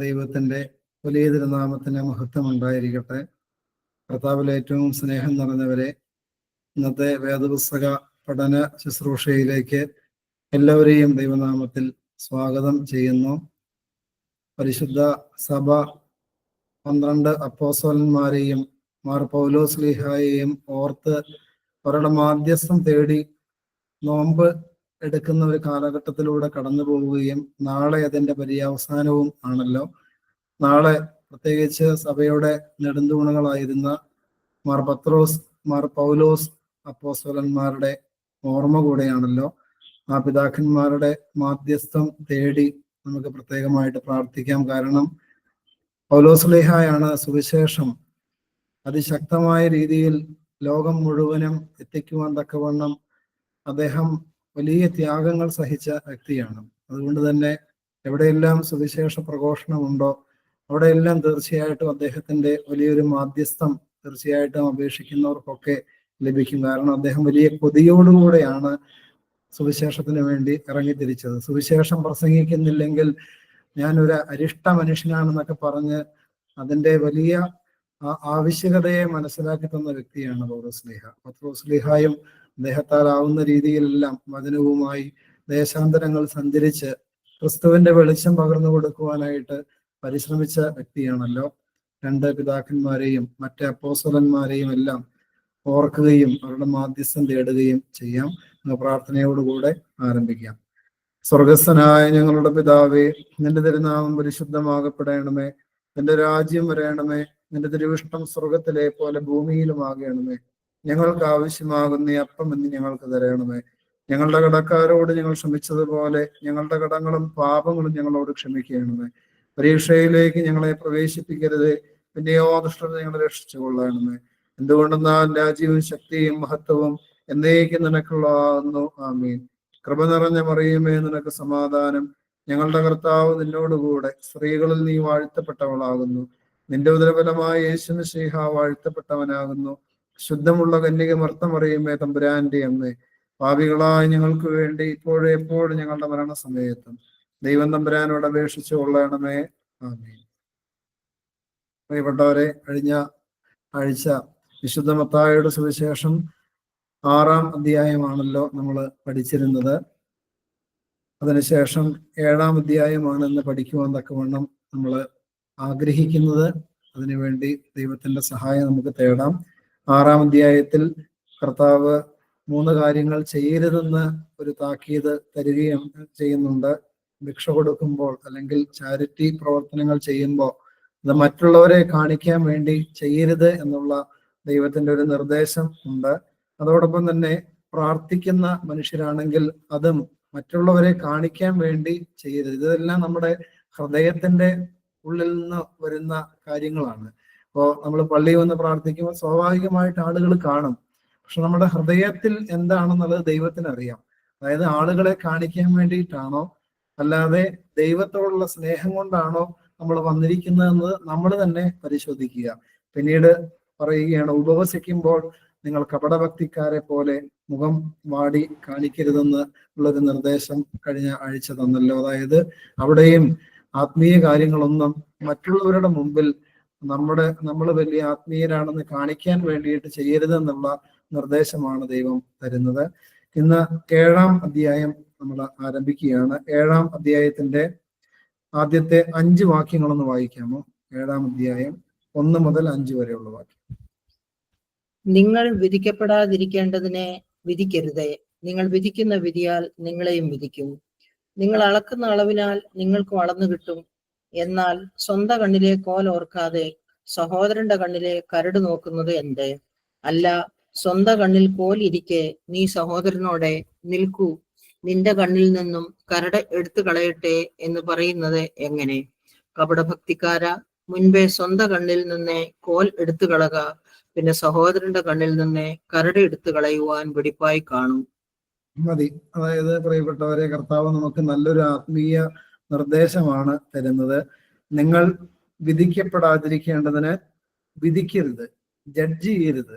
ദൈവത്തിന്റെ വലിയ തിരുനാമത്തിന് മഹത്വം ഉണ്ടായിരിക്കട്ടെ. കർത്താവിൽ ഏറ്റവും സ്നേഹം നിറഞ്ഞവരെ, ഇന്നത്തെ വേദപുസ്തക പഠന ശുശ്രൂഷയിലേക്ക് എല്ലാവരെയും ദൈവനാമത്തിൽ സ്വാഗതം ചെയ്യുന്നു. പരിശുദ്ധ സഭ 12 അപ്പോസ്തലന്മാരെയും മാർ പൗലോസ്ലീഹായെയും ഓർത്ത് അവരുടെ മാധ്യസ്ഥം തേടി നോമ്പ് എടുക്കുന്ന ഒരു കാലഘട്ടത്തിലൂടെ കടന്നു പോവുകയും നാളെ അതിൻ്റെ പര്യവസാനവും ആണല്ലോ. നാളെ പ്രത്യേകിച്ച് സഭയുടെ നെടുന്തൂണുകളായിരുന്ന മാർ പത്രോസ്, മാർ പൗലോസ് അപ്പോസ്തലന്മാരുടെ ഓർമ്മ കൂടെയാണല്ലോ. ആ പിതാക്കന്മാരുടെ മാധ്യസ്ഥം തേടി നമുക്ക് പ്രത്യേകമായിട്ട് പ്രാർത്ഥിക്കാം. കാരണം പൗലോസ്ലീഹായാണ് സുവിശേഷം അതിശക്തമായ രീതിയിൽ ലോകം മുഴുവനും എത്തിക്കുവാൻ തക്കവണ്ണം അദ്ദേഹം വലിയ ത്യാഗങ്ങൾ സഹിച്ച വ്യക്തിയാണ്. അതുകൊണ്ട് തന്നെ എവിടെയെല്ലാം സുവിശേഷ പ്രഘോഷണമുണ്ടോ അവിടെയെല്ലാം തീർച്ചയായിട്ടും അദ്ദേഹത്തിന്റെ വലിയൊരു മാധ്യസ്ഥം തീർച്ചയായിട്ടും അപേക്ഷിക്കുന്നവർക്കൊക്കെ ലഭിക്കും. കാരണം അദ്ദേഹം വലിയ കൊതിയോടുകൂടെയാണ് സുവിശേഷത്തിന് വേണ്ടി ഇറങ്ങിത്തിരിച്ചത്. സുവിശേഷം പ്രസംഗിക്കുന്നില്ലെങ്കിൽ ഞാനൊരു അരിഷ്ട മനുഷ്യനാണെന്നൊക്കെ പറഞ്ഞ് അതിൻ്റെ വലിയ ആവശ്യകതയെ മനസ്സിലാക്കി തന്ന വ്യക്തിയാണ് പൗലോസ്ലീഹ. പത്രോസ്ലീഹായും അദ്ദേഹത്താലാവുന്ന രീതിയിലെല്ലാം വചനവുമായി ദേശാന്തരങ്ങൾ സഞ്ചരിച്ച് ക്രിസ്തുവിന്റെ വെളിച്ചം പകർന്നു കൊടുക്കുവാനായിട്ട് പരിശ്രമിച്ച വ്യക്തിയാണല്ലോ. 2 പിതാക്കന്മാരെയും മറ്റ് അപ്പോസ്തലന്മാരെയും എല്ലാം ഓർക്കുകയും അവരുടെ മാധ്യസ്ഥം തേടുകയും ചെയ്യാം. പ്രാർത്ഥനയോടുകൂടെ ആരംഭിക്കാം. സ്വർഗസ്ഥനായ ഞങ്ങളുടെ പിതാവേ, നിന്റെ തിരുനാമം പരിശുദ്ധമാകപ്പെടണമേ. നിന്റെ രാജ്യം വരയണമേ. നിന്റെ തിരുവിഷ്ടം സ്വർഗത്തിലെ പോലെ ഭൂമിയിലുമാകണമേ. ഞങ്ങൾക്ക് ആവശ്യമാകുന്ന അപ്പം എന്ന് ഞങ്ങൾക്ക് തരണമേ. ഞങ്ങളുടെ കടക്കാരോട് ഞങ്ങൾ ക്ഷമിച്ചതുപോലെ ഞങ്ങളുടെ കടങ്ങളും പാപങ്ങളും ഞങ്ങളോട് ക്ഷമിക്കണമേ. പരീക്ഷയിലേക്ക് ഞങ്ങളെ പ്രവേശിപ്പിക്കരുതേ, പിന്നെയോ ദുഷ്ടത ഞങ്ങളെ രക്ഷിച്ചു കൊള്ളണമേ. എന്തുകൊണ്ടെന്നാൽ രാജ്യവും ശക്തിയും മഹത്വവും എന്നേക്കും നിനക്കുള്ളതാകുന്നു. ആമീൻ. കൃപ നിറഞ്ഞ മറിയമേ, നിനക്ക് സമാധാനം. ഞങ്ങളുടെ കർത്താവ് നിന്നോടുകൂടെ സ്ത്രീകളിൽ നീ വാഴ്ത്തപ്പെട്ടവളാകുന്നു. നിന്റെ ഉദരഫലമായ യേശുമിശിഹ വാഴ്ത്തപ്പെട്ടവനാകുന്നു. ശുദ്ധമുള്ള കന്യക മർത്തമറിയമേ, തമ്പുരാന്റെ അമ്മേ, പാപികളായ ഞങ്ങൾക്ക് വേണ്ടി ഇപ്പോഴും എപ്പോഴും ഞങ്ങളുടെ മരണസമയത്തും ദൈവം തമ്പുരാനോട് അപേക്ഷിച്ചു കൊള്ളണമേ. ആമീൻ. പ്രിയപ്പെട്ടവരെ, കഴിഞ്ഞ ആഴ്ച വിശുദ്ധ മത്തായിയുടെ സുവിശേഷം 6-ാം അധ്യായമാണല്ലോ നമ്മൾ പഠിച്ചിരുന്നത്. അതിനുശേഷം 7-ാം അധ്യായമാണ് ഇന്ന് പഠിക്കുവാൻ തക്കവണ്ണം നമ്മൾ ആഗ്രഹിക്കുന്നത്. അതിനുവേണ്ടി ദൈവത്തിന്റെ സഹായം നമുക്ക് തേടാം. 6-ാം അധ്യായത്തിൽ കർത്താവ് 3 കാര്യങ്ങൾ ചെയ്യരുതെന്ന് ഒരു താക്കീത് തരികയും ചെയ്യുന്നുണ്ട്. ഭിക്ഷ കൊടുക്കുമ്പോൾ അല്ലെങ്കിൽ ചാരിറ്റി പ്രവർത്തനങ്ങൾ ചെയ്യുമ്പോൾ അത് മറ്റുള്ളവരെ കാണിക്കാൻ വേണ്ടി ചെയ്യരുത് എന്നുള്ള ദൈവത്തിന്റെ ഒരു നിർദ്ദേശം ഉണ്ട്. അതോടൊപ്പം തന്നെ പ്രാർത്ഥിക്കുന്ന മനുഷ്യരാണെങ്കിൽ അതും മറ്റുള്ളവരെ കാണിക്കാൻ വേണ്ടി ചെയ്യരുത്. ഇതെല്ലാം നമ്മുടെ ഹൃദയത്തിന്റെ ഉള്ളിൽ നിന്ന് വരുന്ന കാര്യങ്ങളാണ്. അപ്പോൾ നമ്മൾ പള്ളിയിൽ വന്ന് പ്രാർത്ഥിക്കുമ്പോൾ സ്വാഭാവികമായിട്ട് ആളുകൾ കാണും. പക്ഷെ നമ്മുടെ ഹൃദയത്തിൽ എന്താണെന്നുള്ളത് ദൈവത്തിന് അറിയാം. അതായത് ആളുകളെ കാണിക്കാൻ വേണ്ടിയിട്ടാണോ അല്ലാതെ ദൈവത്തോടുള്ള സ്നേഹം കൊണ്ടാണോ നമ്മൾ വന്നിരിക്കുന്നതെന്ന് നമ്മൾ തന്നെ പരിശോധിക്കുക. പിന്നീട് പറയുകയാണ്, ഉപവസിക്കുമ്പോൾ നിങ്ങൾ കപടഭക്തിക്കാരെ പോലെ മുഖം വാടി കാണിക്കരുതെന്ന് ഉള്ളൊരു നിർദ്ദേശം കഴിഞ്ഞ ആഴ്ച തന്നല്ലോ. അതായത് അവിടെയും ആത്മീയ കാര്യങ്ങളൊന്നും മറ്റുള്ളവരുടെ മുമ്പിൽ നമ്മൾ വലിയ ആത്മീയരാണെന്ന് കാണിക്കാൻ വേണ്ടിയിട്ട് ചെയ്യരുതെന്നുള്ള നിർദ്ദേശമാണ് ദൈവം തരുന്നത്. ഇന്ന് 7-ാം അധ്യായം നമ്മൾ ആരംഭിക്കുകയാണ്. 7-ാം അധ്യായത്തിന്റെ ആദ്യത്തെ 5 വാക്യങ്ങളൊന്ന് വായിക്കാമോ? 7-ാം അധ്യായം 1 മുതൽ 5 വരെയുള്ള വാക്യം. നിങ്ങൾ വിധിക്കപ്പെടാതിരിക്കേണ്ടതിനെ വിധിക്കരുതേ. നിങ്ങൾ വിധിക്കുന്ന വിധിയാൽ നിങ്ങളെയും വിധിക്കും. നിങ്ങൾ അളക്കുന്ന അളവിനാൽ നിങ്ങൾക്ക് അളന്നു കിട്ടും. എന്നാൽ സ്വന്തം കണ്ണിലെ കോൽ ഓർക്കാതെ സഹോദരന്റെ കണ്ണിലെ കരട് നോക്കുന്നത് എന്ത്? അല്ല, സ്വന്തം കണ്ണിൽ കോൽ ഇരിക്കെ നീ സഹോദരനോടെ നിൽക്കൂ, നിന്റെ കണ്ണിൽ നിന്നും കരട് എടുത്തു കളയട്ടെ എന്ന് പറയുന്നത് എങ്ങനെ? കപടഭക്തിക്കാര, മുൻപേ സ്വന്തം കണ്ണിൽ നിന്ന് കോൽ എടുത്തു കളക, പിന്നെ സഹോദരന്റെ കണ്ണിൽ നിന്ന് കരട് എടുത്തു കളയുവാൻ വെടിപ്പായി കാണും. മതി. അതായത് പ്രിയപ്പെട്ടവരെ, കർത്താവ് നമുക്ക് നല്ലൊരു ആത്മീയ നിർദ്ദേശമാണ് തരുന്നത്. നിങ്ങൾ വിധിക്കപ്പെടാതിരിക്കേണ്ടതിന് വിധിക്കരുത്, ജഡ്ജ് ചെയ്യരുത്.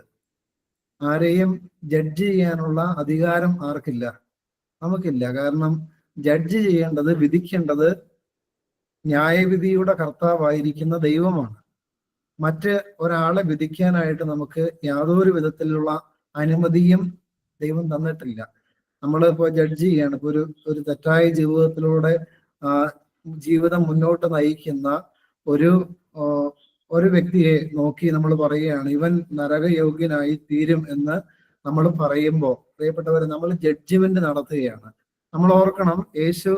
ആരെയും ജഡ്ജ് ചെയ്യാനുള്ള അധികാരം ആർക്കില്ല? നമുക്കില്ല. കാരണം ജഡ്ജ് ചെയ്യേണ്ടത്, വിധിക്കേണ്ടത് ന്യായവിധിയുടെ കർത്താവായിരിക്കുന്ന ദൈവമാണ്. മറ്റ് ഒരാളെ വിധിക്കാനായിട്ട് നമുക്ക് യാതൊരു വിധത്തിലുള്ള അനുമതിയും ദൈവം തന്നിട്ടില്ല. നമ്മളിപ്പോ ജഡ്ജ് ചെയ്യാണ്. ഇപ്പൊ ഒരു തെറ്റായ ജീവിതത്തിലൂടെ ജീവിതം മുന്നോട്ട് നയിക്കുന്ന ഒരു വ്യക്തിയെ നോക്കി നമ്മൾ പറയുകയാണ് ഇവൻ നരകയോഗ്യനായി തീരും എന്ന് നമ്മൾ പറയുമ്പോൾ, പ്രിയപ്പെട്ടവരെ, നമ്മൾ ജഡ്ജിമെന്റ് നടത്തുകയാണ്. നമ്മൾ ഓർക്കണം, യേശു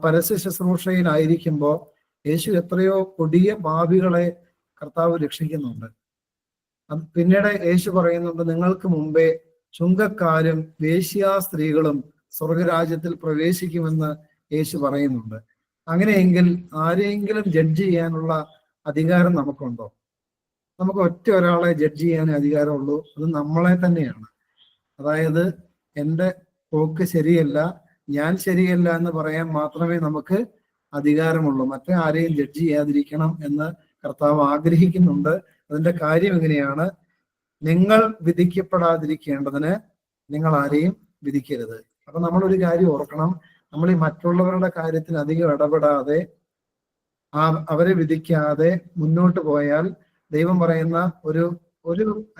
പരസ്യ ശുശ്രൂഷയിലായിരിക്കുമ്പോൾ യേശു എത്രയോ കൊടിയ പാപികളെ കർത്താവ് രക്ഷിക്കുന്നുണ്ട്. പിന്നീട് യേശു പറയുന്നുണ്ട്, നിങ്ങൾക്ക് മുമ്പേ ചുങ്കക്കാരും വേശ്യാ സ്ത്രീകളും സ്വർഗരാജ്യത്തിൽ പ്രവേശിക്കുമെന്ന് യേശു പറയുന്നുണ്ട്. അങ്ങനെയെങ്കിൽ ആരെയെങ്കിലും ജഡ്ജ് ചെയ്യാനുള്ള അധികാരം നമുക്കുണ്ടോ? നമുക്ക് ഒറ്റ ഒരാളെ ജഡ്ജ് ചെയ്യാനേ അധികാരമുള്ളൂ, അത് നമ്മളെ തന്നെയാണ്. അതായത് എൻ്റെ പോക്ക് ശരിയല്ല, ഞാൻ ശരിയല്ല എന്ന് പറയാൻ മാത്രമേ നമുക്ക് അധികാരമുള്ളൂ. മറ്റേ ആരെയും ജഡ്ജ് ചെയ്യാതിരിക്കണം എന്ന് കർത്താവ് ആഗ്രഹിക്കുന്നുണ്ട്. അതിന്റെ കാര്യം എങ്ങനെയാണ്? നിങ്ങൾ വിധിക്കപ്പെടാതിരിക്കേണ്ടതിന് നിങ്ങൾ ആരെയും വിധിക്കരുത്. അപ്പൊ നമ്മളൊരു കാര്യം ഓർക്കണം, നമ്മൾ ഈ മറ്റുള്ളവരുടെ കാര്യത്തിൽ അധികം ഇടപെടാതെ അവരെ വിധിക്കാതെ മുന്നോട്ട് പോയാൽ ദൈവം പറയുന്ന ഒരു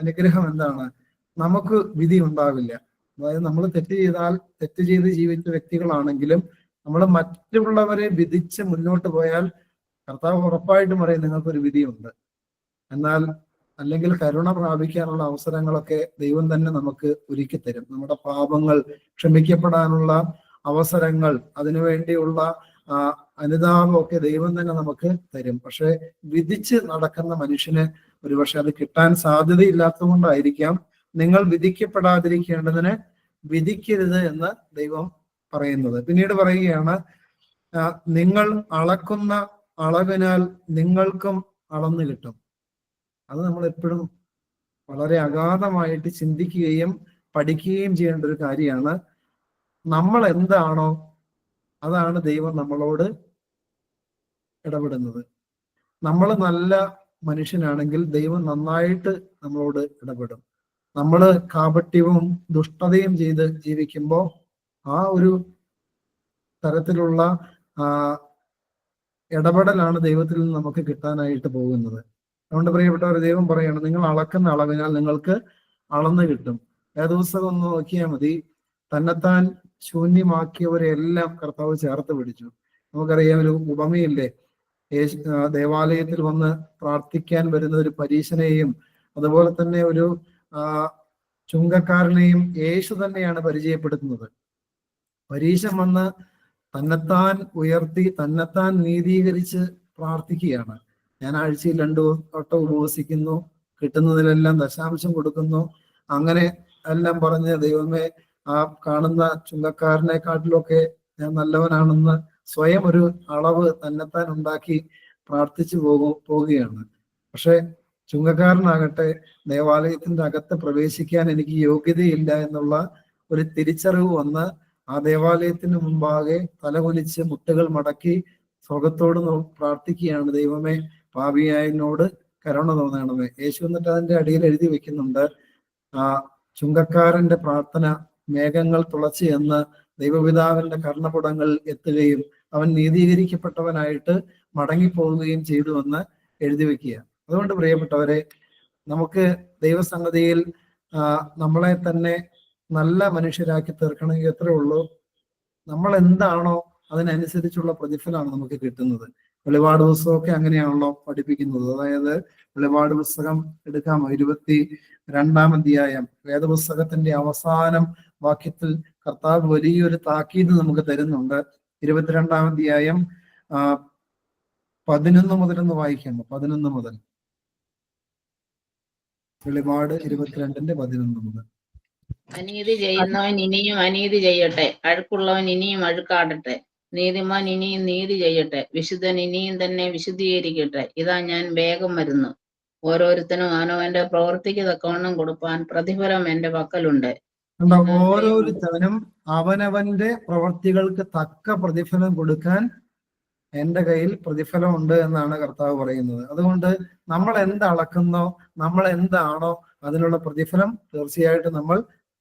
അനുഗ്രഹം എന്താണ്? നമുക്ക് വിധി ഉണ്ടാവില്ല. അതായത് നമ്മൾ തെറ്റ് ചെയ്ത് ജീവിച്ച വ്യക്തികളാണെങ്കിലും നമ്മൾ മറ്റുള്ളവരെ വിധിച്ച് മുന്നോട്ട് പോയാൽ കർത്താവ് ഉറപ്പായിട്ടും പറയും നിങ്ങൾക്കൊരു വിധിയുണ്ട്. അല്ലെങ്കിൽ കരുണ പ്രാപിക്കാനുള്ള അവസരങ്ങളൊക്കെ ദൈവം തന്നെ നമുക്ക് ഒരുക്കി തരും. നമ്മുടെ പാപങ്ങൾ ക്ഷമിക്കപ്പെടാനുള്ള അവസരങ്ങൾ, അതിനുവേണ്ടിയുള്ള അനുതാപമൊക്കെ ദൈവം തന്നെ നമുക്ക് തരും. പക്ഷെ വിധിച്ച് നടക്കുന്ന മനുഷ്യന് ഒരുപക്ഷെ അത് കിട്ടാൻ സാധ്യതയില്ലാത്തത് കൊണ്ടായിരിക്കാം നിങ്ങൾ വിധിക്കപ്പെടാതിരിക്കേണ്ടതിന് വിധിക്കരുത് എന്ന് ദൈവം പറയുന്നത്. പിന്നീട് പറയുകയാണ്, നിങ്ങൾ അളക്കുന്ന അളവിനാൽ നിങ്ങൾക്കും അളന്നു കിട്ടും. അത് നമ്മൾ എപ്പോഴും വളരെ അഗാധമായിട്ട് ചിന്തിക്കുകയും പഠിക്കുകയും ചെയ്യേണ്ട ഒരു കാര്യമാണ്. നമ്മൾ എന്താണോ അതാണ് ദൈവം നമ്മളോട് ഇടപെടുന്നത്. നമ്മൾ നല്ല മനുഷ്യനാണെങ്കിൽ ദൈവം നന്നായിട്ട് നമ്മളോട് ഇടപെടും. നമ്മൾ കാപട്യവും ദുഷ്ടതയും ചെയ്ത് ജീവിക്കുമ്പോൾ ആ ഒരു തരത്തിലുള്ള ഇടപെടലാണ് ദൈവത്തിൽ നിന്ന് നമുക്ക് കിട്ടാനായിട്ട് പോകുന്നത്. അതുകൊണ്ട് പ്രിയപ്പെട്ടവർ, ദൈവം പറയാണ്, നിങ്ങൾ അളക്കുന്ന അളവിനാൽ നിങ്ങൾക്ക് അളന്നു കിട്ടും. വേദപുസ്തകം ഒന്ന് നോക്കിയാൽ മതി. തന്നെത്താൻ ശൂന്യമാക്കിയവരെല്ലാം കർത്താവ് ചേർത്ത് പിടിച്ചു. നമുക്കറിയാം, ഒരു ഉപമയില്ലേ, ദേവാലയത്തിൽ വന്ന് പ്രാർത്ഥിക്കാൻ വരുന്ന ഒരു പരീശനെയും അതുപോലെ തന്നെ ഒരു ചുങ്കക്കാരനെയും യേശു തന്നെയാണ് പരിചയപ്പെടുത്തുന്നത്. പരീശൻ വന്ന് തന്നെത്താൻ ഉയർത്തി തന്നെത്താൻ നീതീകരിച്ച് പ്രാർത്ഥിക്കുകയാണ്. ഞാൻ ആഴ്ചയിൽ 2 വട്ടം ഉപവസിക്കുന്നു, കിട്ടുന്നതിലെല്ലാം ദശാംശം കൊടുക്കുന്നു, അങ്ങനെ എല്ലാം പറഞ്ഞ് ദൈവമേ ആ കാണുന്ന ചുങ്കക്കാരനെക്കാട്ടിലൊക്കെ ഞാൻ നല്ലവനാണെന്ന് സ്വയം ഒരു അളവ് തന്നെത്താൻ ഉണ്ടാക്കി പ്രാർത്ഥിച്ചു പോവുകയാണ്. പക്ഷെ ചുങ്കക്കാരനാകട്ടെ ദേവാലയത്തിന്റെ അകത്ത് പ്രവേശിക്കാൻ എനിക്ക് യോഗ്യതയില്ല എന്നുള്ള ഒരു തിരിച്ചറിവ് വന്ന് ആ ദേവാലയത്തിന് മുമ്പാകെ തലകുലിച്ച് മുട്ടുകൾ മടക്കി സ്വർഗത്തോട് പ്രാർത്ഥിക്കുകയാണ്, ദൈവമേ പാപിയായതിനോട് കരുണ തോന്നണമേ. യേശു എന്നിട്ട് അതിന്റെ അടിയിൽ എഴുതി വെക്കുന്നുണ്ട്, ചുങ്കക്കാരന്റെ പ്രാർത്ഥന മേഘങ്ങൾ തുളച്ച് എന്ന് ദൈവപിതാവിന്റെ കർണപുടങ്ങളിൽ എത്തുകയും അവൻ നീതീകരിക്കപ്പെട്ടവനായിട്ട് മടങ്ങിപ്പോവുകയും ചെയ്തു എന്ന് എഴുതി വെക്കുക. അതുകൊണ്ട് പ്രിയപ്പെട്ടവരെ, നമുക്ക് ദൈവസന്നിധിയിൽ നമ്മളെ തന്നെ നല്ല മനുഷ്യരാക്കി തീർക്കണമെങ്കിൽ എത്രയേ ഉള്ളൂ, നമ്മൾ എന്താണോ അതിനനുസരിച്ചുള്ള പ്രതിഫലമാണ് നമുക്ക് കിട്ടുന്നത്. വെളിപാട് പുസ്തകമൊക്കെ അങ്ങനെയാണല്ലോ പഠിപ്പിക്കുന്നത്. അതായത് വെളിപാട് പുസ്തകം എടുക്കാമോ, 22-ാം അധ്യായം, വേദപുസ്തകത്തിന്റെ അവസാനം വാക്യത്തിൽ കർത്താവ് വലിയൊരു താക്കീത് നമുക്ക് തരുന്നുണ്ട്. 22-ാം അധ്യായം 11 മുതൽ വായിക്കാമോ? 11 മുതൽ, വെളിപാട് 22-11 മുതൽ. അനീതി ചെയ്യുന്നവൻ ഇനിയും അനീതി ചെയ്യട്ടെ, അഴുക്കുള്ളവൻ ഇനിയും അഴുക്കാടട്ടെ, നീതിമാൻ ഇനിയും നീതി ചെയ്യട്ടെ, വിശുദ്ധൻ ഇനിയും തന്നെ വിശുദ്ധീകരിക്കട്ടെ. ഇതാ ഞാൻ വേഗം വരുന്നു. ഓരോരുത്തനും അവനവന്റെ പ്രവൃത്തിക്ക് തക്കവണ്ണം കൊടുപ്പാൻ പ്രതിഫലം എന്റെ പക്കലുണ്ട്. ഓരോരുത്തനും അവനവന്റെ പ്രവൃത്തികൾക്ക് തക്ക പ്രതിഫലം കൊടുക്കാൻ എന്റെ കയ്യിൽ പ്രതിഫലമുണ്ട് എന്നാണ് കർത്താവ് പറയുന്നത്. അതുകൊണ്ട് നമ്മൾ എന്തളക്കുന്നോ, നമ്മൾ എന്താണോ അതിനുള്ള പ്രതിഫലം തീർച്ചയായിട്ടും നമ്മൾ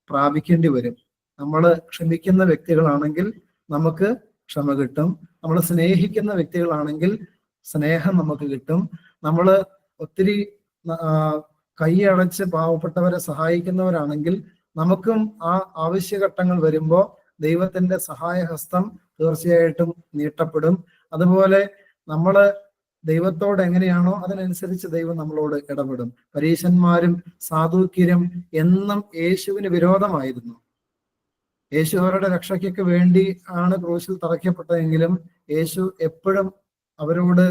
പ്രാപിക്കേണ്ടി വരും. നമ്മൾ ക്ഷമിക്കുന്ന വ്യക്തികളാണെങ്കിൽ നമുക്ക് ക്ഷമ കിട്ടും. നമ്മൾ സ്നേഹിക്കുന്ന വ്യക്തികളാണെങ്കിൽ സ്നേഹം നമുക്ക് കിട്ടും. നമ്മൾ ഒത്തിരി കൈയടച്ച് പാവപ്പെട്ടവരെ സഹായിക്കുന്നവരാണെങ്കിൽ നമുക്കും ആ ആവശ്യഘട്ടങ്ങൾ വരുമ്പോൾ ദൈവത്തിന്റെ സഹായഹസ്തം തീർച്ചയായിട്ടും നീട്ടപ്പെടും. അതുപോലെ നമ്മള് ദൈവത്തോട് എങ്ങനെയാണോ അതിനനുസരിച്ച് ദൈവം നമ്മളോട് ഇടപെടും. പരീശന്മാരും സാധുക്യരും എന്നും യേശുവിന് വിരോധമായിരുന്നു. യേശു അവരുടെ രക്ഷയ്ക്കൊക്കെ വേണ്ടി ആണ് ക്രൂശിൽ തറയ്ക്കപ്പെട്ടതെങ്കിലും യേശു എപ്പോഴും അവരോട്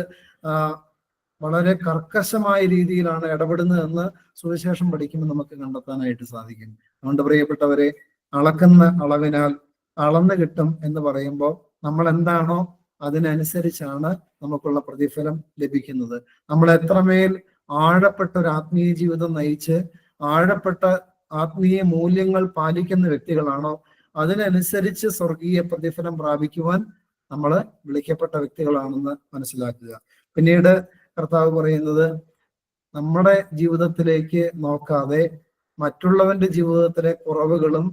വളരെ കർക്കശമായ രീതിയിലാണ് ഇടപെടുന്നതെന്ന് സുവിശേഷം പഠിക്കുമ്പോൾ നമുക്ക് കണ്ടെത്താനായിട്ട് സാധിക്കും. അതുകൊണ്ട് പ്രിയപ്പെട്ടവരെ, അളക്കുന്ന അളവിനാൽ അളന്ന് കിട്ടും എന്ന് പറയുമ്പോൾ നമ്മൾ എന്താണോ അതിനനുസരിച്ചാണ് നമുക്കുള്ള പ്രതിഫലം ലഭിക്കുന്നത്. നമ്മൾ എത്രമേൽ ആഴപ്പെട്ട ഒരു ആത്മീയ ജീവിതം നയിച്ച് ആഴപ്പെട്ട ആത്മീയ മൂല്യങ്ങൾ പാലിക്കുന്ന വ്യക്തികളാണോ അതിനനുസരിച്ച് സ്വർഗീയ പ്രതിഫലം പ്രാപിക്കുവാൻ നമ്മൾ വിളിക്കപ്പെട്ട വ്യക്തികളാണെന്ന് മനസ്സിലാക്കുക. പിന്നീട് കർത്താവ് പറയുന്നത്, നമ്മുടെ ജീവിതത്തിലേക്ക് നോക്കാതെ മറ്റുള്ളവന്റെ ജീവിതത്തിലെ കുറവുകളും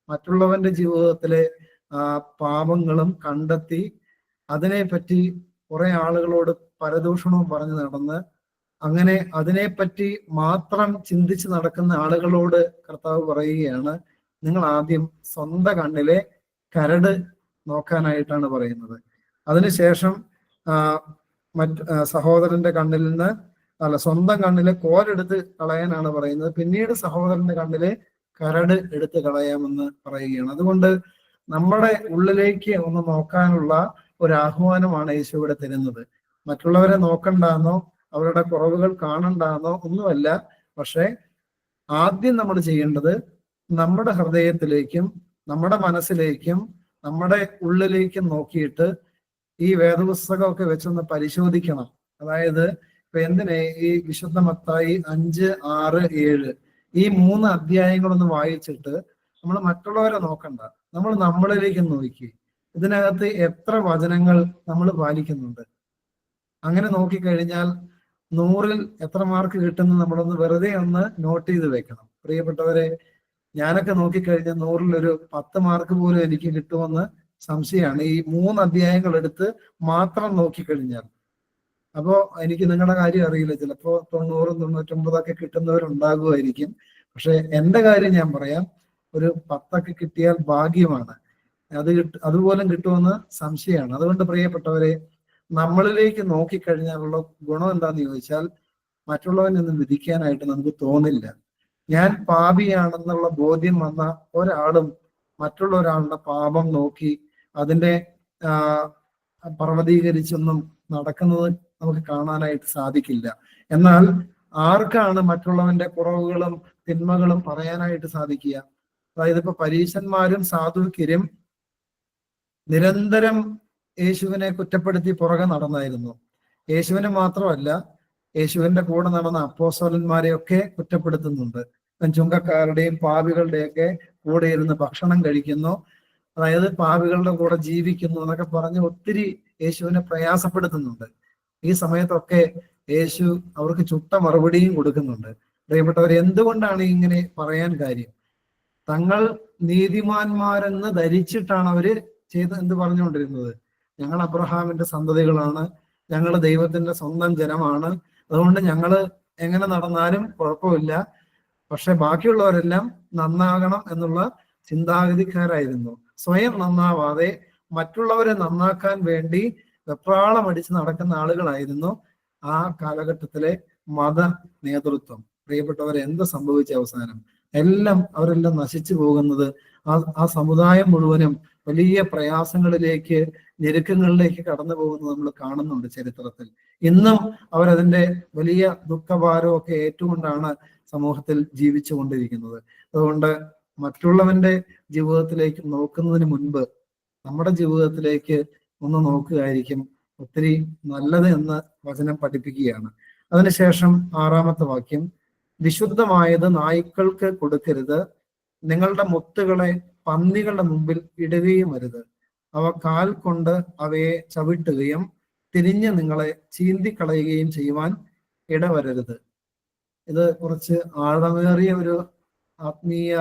മറ്റുള്ളവന്റെ ജീവിതത്തിലെ പാപങ്ങളും കണ്ടെത്തി അതിനെപ്പറ്റി കുറെ ആളുകളോട് പരദൂഷണവും പറഞ്ഞു നടന്ന് അങ്ങനെ അതിനെപ്പറ്റി മാത്രം ചിന്തിച്ച് നടക്കുന്ന ആളുകളോട് കർത്താവ് പറയുകയാണ്, നിങ്ങൾ ആദ്യം സ്വന്തം കണ്ണിലെ കരട് നോക്കാനായിട്ടാണ് പറയുന്നത്. അതിനുശേഷം സഹോദരന്റെ കണ്ണിൽ നിന്ന് സ്വന്തം കണ്ണിലെ കോലെടുത്ത് കളയാനാണ് പറയുന്നത്. പിന്നീട് സഹോദരന്റെ കണ്ണിലെ കരട് എടുത്ത് കളയാമെന്ന് പറയുകയാണ്. അതുകൊണ്ട് നമ്മുടെ ഉള്ളിലേക്ക് ഒന്ന് നോക്കാനുള്ള ഒരു ആഹ്വാനമാണ് യേശു ഇവിടെ തരുന്നത്. മറ്റുള്ളവരെ നോക്കണ്ടെന്നോ അവരുടെ കുറവുകൾ കാണണ്ടെന്നോ ഒന്നുമല്ല. പക്ഷെ ആദ്യം നമ്മൾ ചെയ്യേണ്ടത് നമ്മുടെ ഹൃദയത്തിലേക്കും നമ്മുടെ മനസ്സിലേക്കും നമ്മുടെ ഉള്ളിലേക്കും നോക്കിയിട്ട് ഈ വേദപുസ്തകമൊക്കെ വെച്ചൊന്ന് പരിശോധിക്കണം. അതായത് ഇപ്പൊ എന്തിനെ ഈ വിശുദ്ധ മത്തായി 5, 6, 7 ഈ 3 അധ്യായങ്ങളൊന്ന് വായിച്ചിട്ട് നമ്മൾ മറ്റുള്ളവരെ നോക്കണ്ട, നമ്മൾ നമ്മളിലേക്ക് നോക്കി ഇതിനകത്ത് എത്ര വചനങ്ങൾ നമ്മൾ പാലിക്കുന്നുണ്ട്. അങ്ങനെ നോക്കിക്കഴിഞ്ഞാൽ 100-ൽ എത്ര മാർക്ക് കിട്ടുന്നു നമ്മളൊന്ന് വെറുതെ ഒന്ന് നോട്ട് ചെയ്ത് വെക്കണം. പ്രിയപ്പെട്ടവരെ, ഞാനൊക്കെ നോക്കിക്കഴിഞ്ഞാൽ 100-ൽ ഒരു 10 മാർക്ക് പോലും എനിക്ക് കിട്ടുമെന്ന് സംശയമാണ് ഈ 3 അധ്യായങ്ങൾ എടുത്ത് മാത്രം നോക്കിക്കഴിഞ്ഞാൽ. അപ്പോ എനിക്ക് നിങ്ങളുടെ കാര്യം അറിയില്ല, ചിലപ്പോ 90, 99 കിട്ടുന്നവരുണ്ടാകുമായിരിക്കും. പക്ഷെ എന്റെ കാര്യം ഞാൻ പറയാം, ഒരു 10 കിട്ടിയാൽ ഭാഗ്യമാണ്. അതുപോലും കിട്ടുമെന്ന് സംശയമാണ്. അതുകൊണ്ട് പ്രിയപ്പെട്ടവരെ, നമ്മളിലേക്ക് നോക്കിക്കഴിഞ്ഞാലുള്ള ഗുണം എന്താന്ന് ചോദിച്ചാൽ മറ്റുള്ളവനൊന്നും വിധിക്കാനായിട്ട് നമുക്ക് തോന്നില്ല. ഞാൻ പാപിയാണെന്നുള്ള ബോധ്യം വന്ന ഒരാളും മറ്റുള്ള ഒരാളുടെ പാപം നോക്കി അതിന്റെ പർവ്വതീകരിച്ചൊന്നും നടക്കുന്നത് നമുക്ക് കാണാനായിട്ട് സാധിക്കില്ല. എന്നാൽ ആർക്കാണ് മറ്റുള്ളവന്റെ കുറവുകളും തിന്മകളും പറയാനായിട്ട് സാധിക്കുക? അതായത് ഇപ്പൊ പരീശന്മാരും സാധുക്യരും നിരന്തരം യേശുവിനെ കുറ്റപ്പെടുത്തി പുറകെ നടന്നായിരുന്നു. യേശുവിനെ മാത്രമല്ല, യേശുവിന്റെ കൂടെ നടന്ന അപ്പോസ്തലന്മാരെയൊക്കെ കുറ്റപ്പെടുത്തുന്നുണ്ട്. ചുങ്കക്കാരുടെയും പാപികളുടെയൊക്കെ കൂടെ ഇരുന്ന് ഭക്ഷണം കഴിക്കുന്നു, അതായത് പാപികളുടെ കൂടെ ജീവിക്കുന്നു എന്നൊക്കെ പറഞ്ഞ് ഒത്തിരി യേശുവിനെ പ്രയാസപ്പെടുത്തുന്നുണ്ട്. ഈ സമയത്തൊക്കെ യേശു അവർക്ക് ചുട്ട മറുപടിയും കൊടുക്കുന്നുണ്ട്. പ്രിയപ്പെട്ടവർ, എന്തുകൊണ്ടാണ് ഇങ്ങനെ പറയാൻ കാര്യം? തങ്ങൾ നീതിമാന്മാരെന്ന് ധരിച്ചിട്ടാണ് അവര് എന്ത് പറഞ്ഞുകൊണ്ടിരുന്നത്? ഞങ്ങൾ അബ്രഹാമിന്റെ സന്തതികളാണ്, ഞങ്ങൾ ദൈവത്തിന്റെ സ്വന്തം ജനമാണ്, അതുകൊണ്ട് ഞങ്ങള് എങ്ങനെ നടന്നാലും കുഴപ്പമില്ല. പക്ഷെ ബാക്കിയുള്ളവരെല്ലാം നന്നാകണം എന്നുള്ള ചിന്താഗതിക്കാരായിരുന്നു. സ്വയം നന്നാവാതെ മറ്റുള്ളവരെ നന്നാക്കാൻ വേണ്ടി വെപ്രാളം അടിച്ച് നടക്കുന്ന ആളുകളായിരുന്നു ആ കാലഘട്ടത്തിലെ മത നേതൃത്വം. പ്രിയപ്പെട്ടവരെ, എന്ത് സംഭവിച്ച അവസാനം? അവരെല്ലാം നശിച്ചു പോകുന്നത്, ആ സമുദായം മുഴുവനും വലിയ പ്രയാസങ്ങളിലേക്ക്, ഞെരുക്കങ്ങളിലേക്ക് കടന്നു പോകുന്നത് നമ്മൾ കാണുന്നുണ്ട് ചരിത്രത്തിൽ. ഇന്നും അവരതിന്റെ വലിയ ദുഃഖഭാരമൊക്കെ ഏറ്റുകൊണ്ടാണ് സമൂഹത്തിൽ ജീവിച്ചു കൊണ്ടിരിക്കുന്നത്. അതുകൊണ്ട് മറ്റുള്ളവന്റെ ജീവിതത്തിലേക്ക് നോക്കുന്നതിന് മുൻപ് നമ്മുടെ ജീവിതത്തിലേക്ക് ഒന്ന് നോക്കുകയായിരിക്കും ഒത്തിരി നല്ലത് എന്ന് വചനം പഠിപ്പിക്കുകയാണ്. അതിനുശേഷം 6-ാമത്തെ വാക്യം, വിശുദ്ധമായത് നായ്ക്കൾക്ക് കൊടുക്കരുത്, നിങ്ങളുടെ മുത്തുകളെ പന്നികളുടെ മുമ്പിൽ ഇടുകയും അരുത്, അവ കാൽ കൊണ്ട് അവയെ ചവിട്ടുകയും തിരിഞ്ഞ് നിങ്ങളെ ചീന്തിക്കളയുകയും ചെയ്യുവാൻ ഇടവരരുത്. ഇത് കുറച്ച് ആഴമേറിയ ഒരു ആത്മീയ